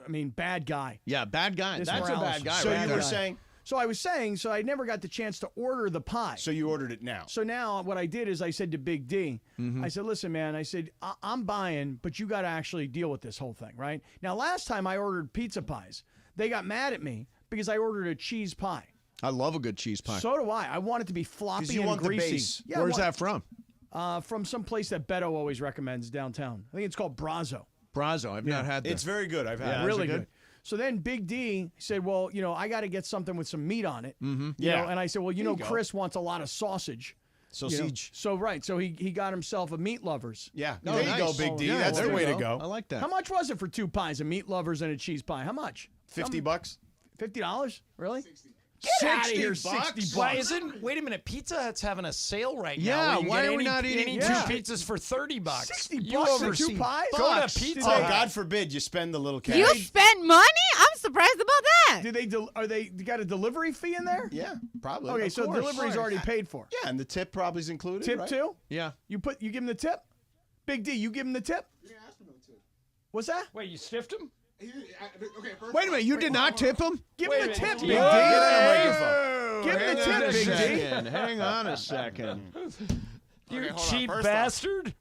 I mean, bad guy. Yeah, bad guy. This That's a Morales. bad guy. So right you there. were saying. So I was saying, so I never got the chance to order the pie. So you ordered it now. So now what I did is I said to Big D, I said, listen, man, I said, I'm buying, but you got to actually deal with this whole thing, right? Now, last time I ordered pizza pies, they got mad at me because I ordered a cheese pie. I love a good cheese pie. So do I. I want it to be floppy 'Cause you and want the greasy. base. Yeah, Where's that from? From some place that Beto always recommends downtown. I think it's called Brazo. Brazo. I've not had that. It's very good. I've had it. Really is it good. good? So then Big D said, well, I got to get something with some meat on it. Mm-hmm. Yeah. And I said, well, There you go. Chris wants a lot of sausage. Sausage. So, right. So he got himself a Meat Lovers. Yeah. Oh, There you go, nice. Big D. Yeah, That's there the you way to go. go. I like that. How much was it for 2 pies, a Meat Lovers and a cheese pie? How much? $50? $50? Really? 60. Get out of 60 here, bucks? 60 bucks. Why wait a minute, Pizza Hut's having a sale right Yeah, now. why are we not eating- Yeah. two pizzas for $30? 60 You bucks for oversee- 2 pies? Go to Pizza Oh, Hut. God forbid you spend the little cash. You spent money? I'm surprised about that. Did they? Are they got a delivery fee in there? Yeah, probably. Okay, Of so course. delivery's already paid for. Yeah, and the tip probably is included. Tip right? too? Yeah. You give him the tip? Big D, you give him the tip? What's that? Wait, you stiffed him? Wait a minute. You did not tip him? Give Wait him a the tip, minute. Big D. Whoa. Give him Hang the on tip, a Big D. second. Hang on a second. You cheap bastard.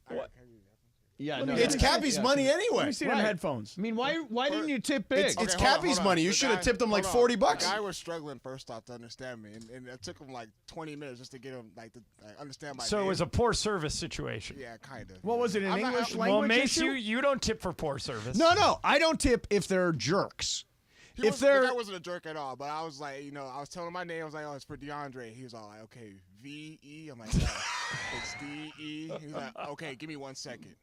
Yeah, Let me no. see It's the- Cappy's money Let anyway. me see them headphones. I mean, why didn't you tip big? It's Cappy's money. You should have tipped him like $40. The guy was struggling first off to understand me, and it took him like 20 minutes just to get him to understand my So it name. was a poor service situation. Yeah, kind of. What was it, an I'm not- English Well, language Mace, issue? you don't tip for poor service. No. I don't tip if they're jerks. The If they're guy wasn't a jerk at all, but I was like, I was telling him my name. I was like, oh, it's for DeAndre. He was all like, okay, V-E. I'm like, no, it's D-E. He was like, okay, give me 1 second.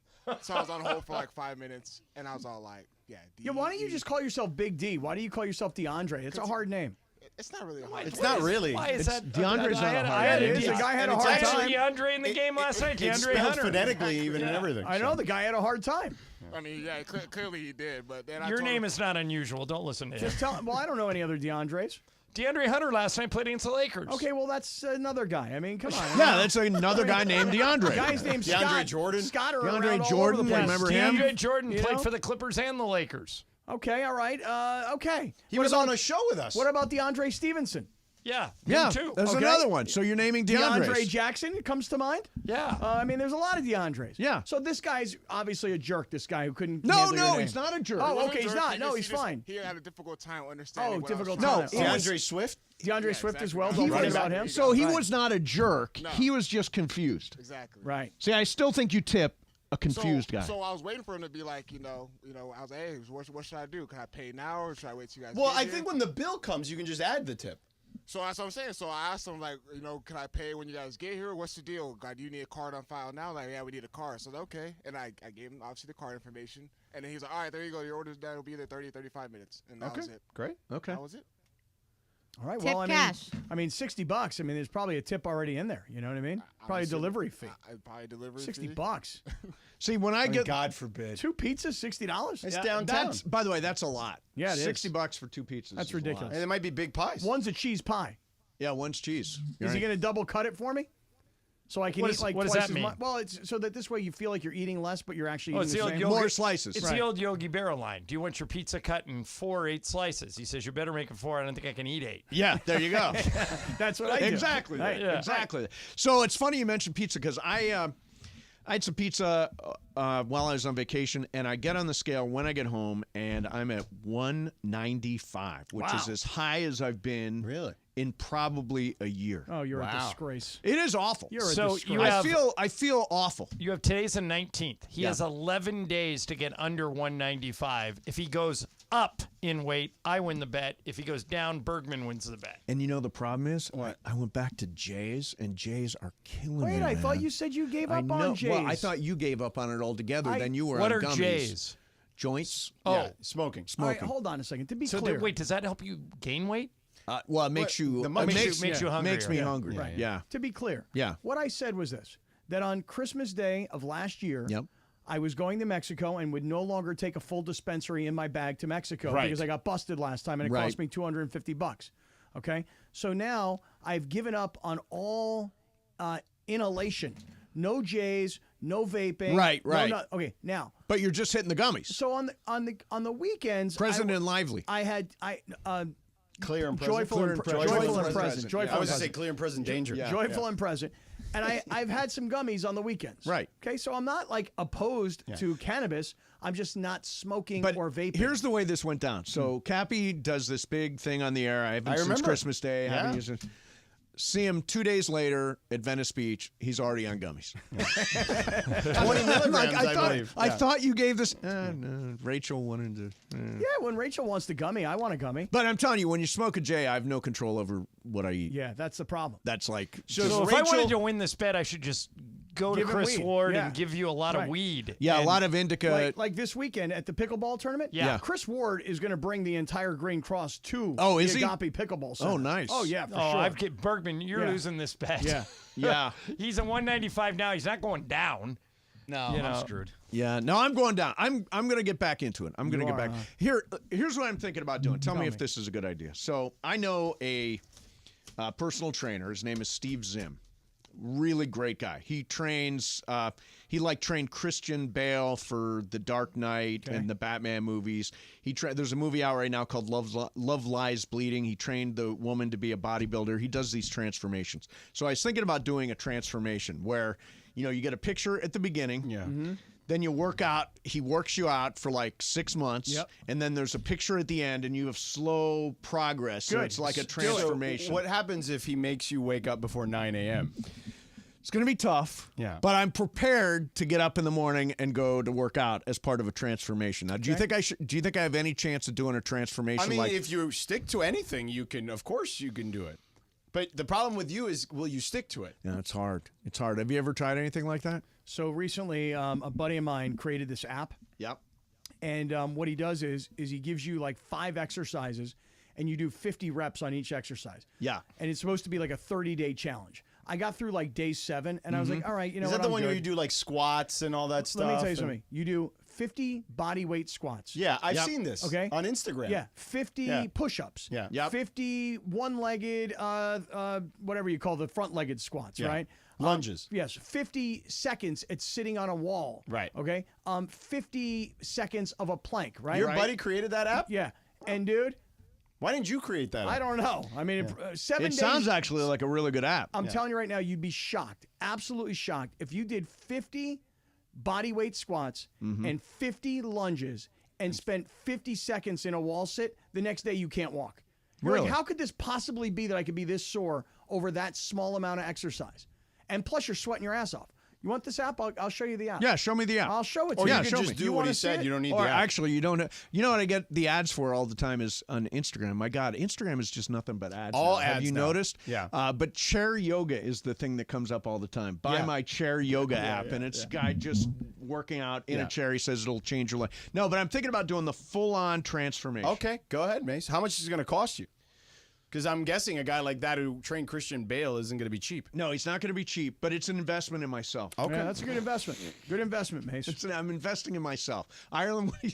So I was on hold for like 5 minutes, and I was all like, yeah, D-E. Yeah, why don't you just call yourself Big D? Why do you call yourself DeAndre? It's a hard name. It's not really a hard. It's not really. Why is that? DeAndre's not a hard I had name. a The guy had a And it's hard I had time. DeAndre in the game last night. It's DeAndre spelled Hunter. phonetically even and Yeah. everything. I know the guy had a hard time. I mean, yeah, clearly he did, but then Your I told name him, is not unusual. Don't listen to him. Just tell him. Well, I don't know any other DeAndres. DeAndre Hunter last night played against the Lakers. Okay, well, that's another guy. I mean, come on. Yeah, that's another guy named The DeAndre. guy's name's DeAndre Scott. Jordan? Scott or DeAndre around all over the Jordan, place. remember him? DeAndre Jordan You played know? for the Clippers and the Lakers. Okay, all right. Okay. He What was about- on a show with us. What about DeAndre Stevenson? Yeah, Yeah, him too. there's Okay. another one. So you're naming DeAndre DeAndre. Jackson comes to mind. Yeah. I mean, there's a lot of DeAndres. Yeah. So this guy's obviously a jerk. This guy who couldn't. No, handle your name. he's not a jerk. Oh, wasn't okay, he's jerk, not. he No, just- he's he just- fine. He had a difficult time understanding. Oh, what I was difficult trying time. to No, say. DeAndre Swift? DeAndre Yeah, Swift as exactly. well. He Don't worry was- about him. So he Right. was not a jerk. No. He was just confused. Exactly. Right. See, I still think you tip a confused guy. So I was waiting for him to be like, I was like, hey, what should I do? Can I pay now or should I wait till you guys Well, get I here? think when the bill comes, you can just add the tip. So that's what I'm saying. So I asked him, like, can I pay when you guys get here? What's the deal? God, do you need a card on file now? Like, yeah, we need a card. So, okay. And I gave him, obviously, the card information. And then he's like, all right, there you go. Your order's done. It'll be there 30, 35 minutes. And that was it. Great. Okay. That was it. All right. Tip Well, cash. I mean, $60. I mean, there's probably a tip already in there. You know what I mean? Probably a assuming- delivery fee. Probably delivery $60. fee. See, when I I mean, get God forbid. 2 pizzas, $60. It's Yeah, downtown. that's, by the way, that's a lot. Yeah, it is. $60 for 2 pizzas. That's is a lot. ridiculous. And it might be big pies. One's a cheese pie. Yeah, one's cheese. Is he going to double cut it for me? So I can What eat is- like what does twice that as mean? much. Well, it's so that this way you feel like you're eating less, but you're actually Oh, eating it's the the old same. Yogi, More slices. It's the old Yogi Berra line. Do you want your pizza cut in 4 or 8 slices? He says, you better make it 4. I don't think I can eat 8. Yeah, there you go. That's what I do. Exactly. Right. Yeah. Exactly. So it's funny you mentioned pizza because I had some pizza while I was on vacation, and I get on the scale when I get home, and I'm at 195, which is as high as I've been in probably a year. Oh, you're a disgrace. It is awful. You're a So disgrace. you have, I feel awful. You have today's the 19th. He Yeah. has 11 days to get under 195. If he goes up in weight, I win the bet. If he goes down, Bergman wins the bet. And you know the problem is, I went back to Jay's, and Jay's are killing me. Wait, I thought man. you said you gave I up know. on Jay's. Well, I thought you gave up on it altogether. Then you were What on are gummies. J's? Joints. Oh, smoking. All right, hold on a second. To be So clear, wait, does that help you gain weight? Well, it makes you. the It money makes you hungry. Makes me hungry. Right. Yeah. To be clear, Yeah. what I said was this: that on Christmas Day of last year, Yep. I was going to Mexico and would no longer take a full dispensary in my bag to Mexico Right. because I got busted last time and it Right. cost me $250. Okay, so now I've given up on all inhalation. No J's, no vaping. Right, right. Okay, now. But you're just hitting the gummies. So on the weekends, Present and lively. I had Clear and present. joyful Clear and and present. present. Joyful and Joyful and present. present. Joyful I was and gonna say present. clear and present danger. Joyful and present. And I've had some gummies on the weekends. Right. Okay, so I'm not like opposed to cannabis. I'm just not smoking or vaping. Here's the way this went down. So Cappy does this big thing on the air. I haven't since remember. Christmas Day. Yeah. Haven't used it. See him 2 days later at Venice Beach. He's already on gummies. 20 milligrams, I believe. I Yeah. thought you gave this. No, Rachel wanted to. Yeah, when Rachel wants the gummy, I want a gummy. But I'm telling you, when you smoke a J, I have no control over what I eat. Yeah, that's the problem. That's like. So if I wanted to win this bet, I should just go to Give him Chris weed. Ward Yeah. and give you a lot of Right. weed. Yeah, a And- lot of indica. Like this weekend at the pickleball tournament. Yeah. Chris Ward is going to bring the entire Green Cross to Oh, the is he? Agape Pickleball Center. Oh, nice. Oh, yeah, for Oh, sure. I've get Bergman. You're Yeah. losing this bet. Yeah. Yeah. He's at 195 now. He's not going down. No, You I'm know. screwed. Yeah, no, I'm going down. I'm going to get back into it. I'm going to You get are, back. huh? Here's what I'm thinking about doing. Tell me Tell if me. this is a good idea. So I know a personal trainer. His name is Steve Zim. Really great guy. He trains. He trained Christian Bale for The Dark Knight and the Batman movies. There's a movie out right now called Love Lies Bleeding. He trained the woman to be a bodybuilder. He does these transformations. So I was thinking about doing a transformation where, you get a picture at the beginning. Yeah. Then you work out. He works you out for like 6 months. Yep. And then there's a picture at the end, and you have slow progress. So Good. it's like a So transformation. What happens if he makes you wake up before 9 a.m.? It's going to be tough. Yeah. But I'm prepared to get up in the morning and go to work out as part of a transformation. Now, do you think I should? Do you think I have any chance of doing a transformation? I mean, like if you stick to anything, you can. Of course, you can do it. But the problem with you is, will you stick to it? Yeah, it's hard. It's hard. Have you ever tried anything like that? So recently, a buddy of mine created this app. Yep. And what he does is he gives you like 5 exercises, and you do 50 reps on each exercise. Yeah. And it's supposed to be like a 30-day challenge. I got through like day 7, and I was like, all right, you know Is what? that the I'm one where good. you do like squats and all that stuff? Let me tell you and- something. You do 50 body weight squats. Yeah, I've Yep. seen this. Okay. On Instagram. Yeah, 50 Yeah. push-ups. Yeah. Yep. 50 one-legged, whatever you call the front-legged squats, Yeah. right? Lunges. Yes, 50 seconds at sitting on a wall. Right. Okay. 50 seconds of a plank, right? Your buddy created that app? Yeah. And dude, Why didn't you create that I app? don't know. I mean, 7 It days. sounds actually like a really good app. I'm telling you right now, you'd be shocked, absolutely shocked, if you did 50 body weight squats Mm-hmm. and 50 lunges and spent 50 seconds in a wall sit. The next day, you can't walk. You're Really? like, how could this possibly be that I could be this sore over that small amount of exercise? And plus, you're sweating your ass off. You want this app? I'll show you the app. Yeah, show me the app. I'll show it to Or you. you Yeah, can show just me. do You what wanna he see said. it? You don't need Or the app. actually, you don't. You know what I get the ads for all the time is on Instagram. My God, Instagram is just nothing but ads. All now. Have ads you now. noticed? Yeah. But chair yoga is the thing that comes up all the time. Buy Yeah. my chair yoga app, and it's a guy just working out in Yeah. a chair. He says it'll change your life. No, but I'm thinking about doing the full-on transformation. Okay, go ahead, Mace. How much is it going to cost you? Because I'm guessing a guy like that who trained Christian Bale isn't going to be cheap. No, he's not going to be cheap, but it's an investment in myself. Okay. Yeah, that's a good investment. Good investment, Mace. I'm investing in myself. Ireland, what do you?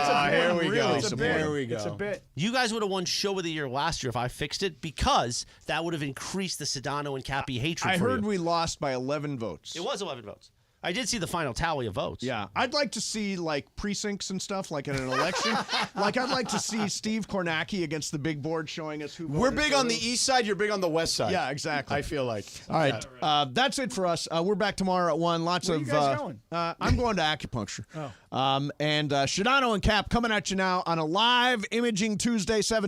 Here we go. It's a bit. Here we go. It's a bit. You guys would have won Show of the Year last year if I fixed it, because that would have increased the Sedano and Cappy hatred I for heard you. we lost by 11 votes. It was 11 votes. I did see the final tally of votes. Yeah, I'd like to see like precincts and stuff, like in an election. Like I'd like to see Steve Kornacki against the big board showing us who. We're voted big for on the who. east side. You're big on the west side. Yeah, exactly. I feel like. All right, that's it for us. We're back tomorrow at 1. Lots Where of. you guys going? I'm going to acupuncture. Oh. And Shadano and Cap coming at you now on a live Imaging Tuesday 7.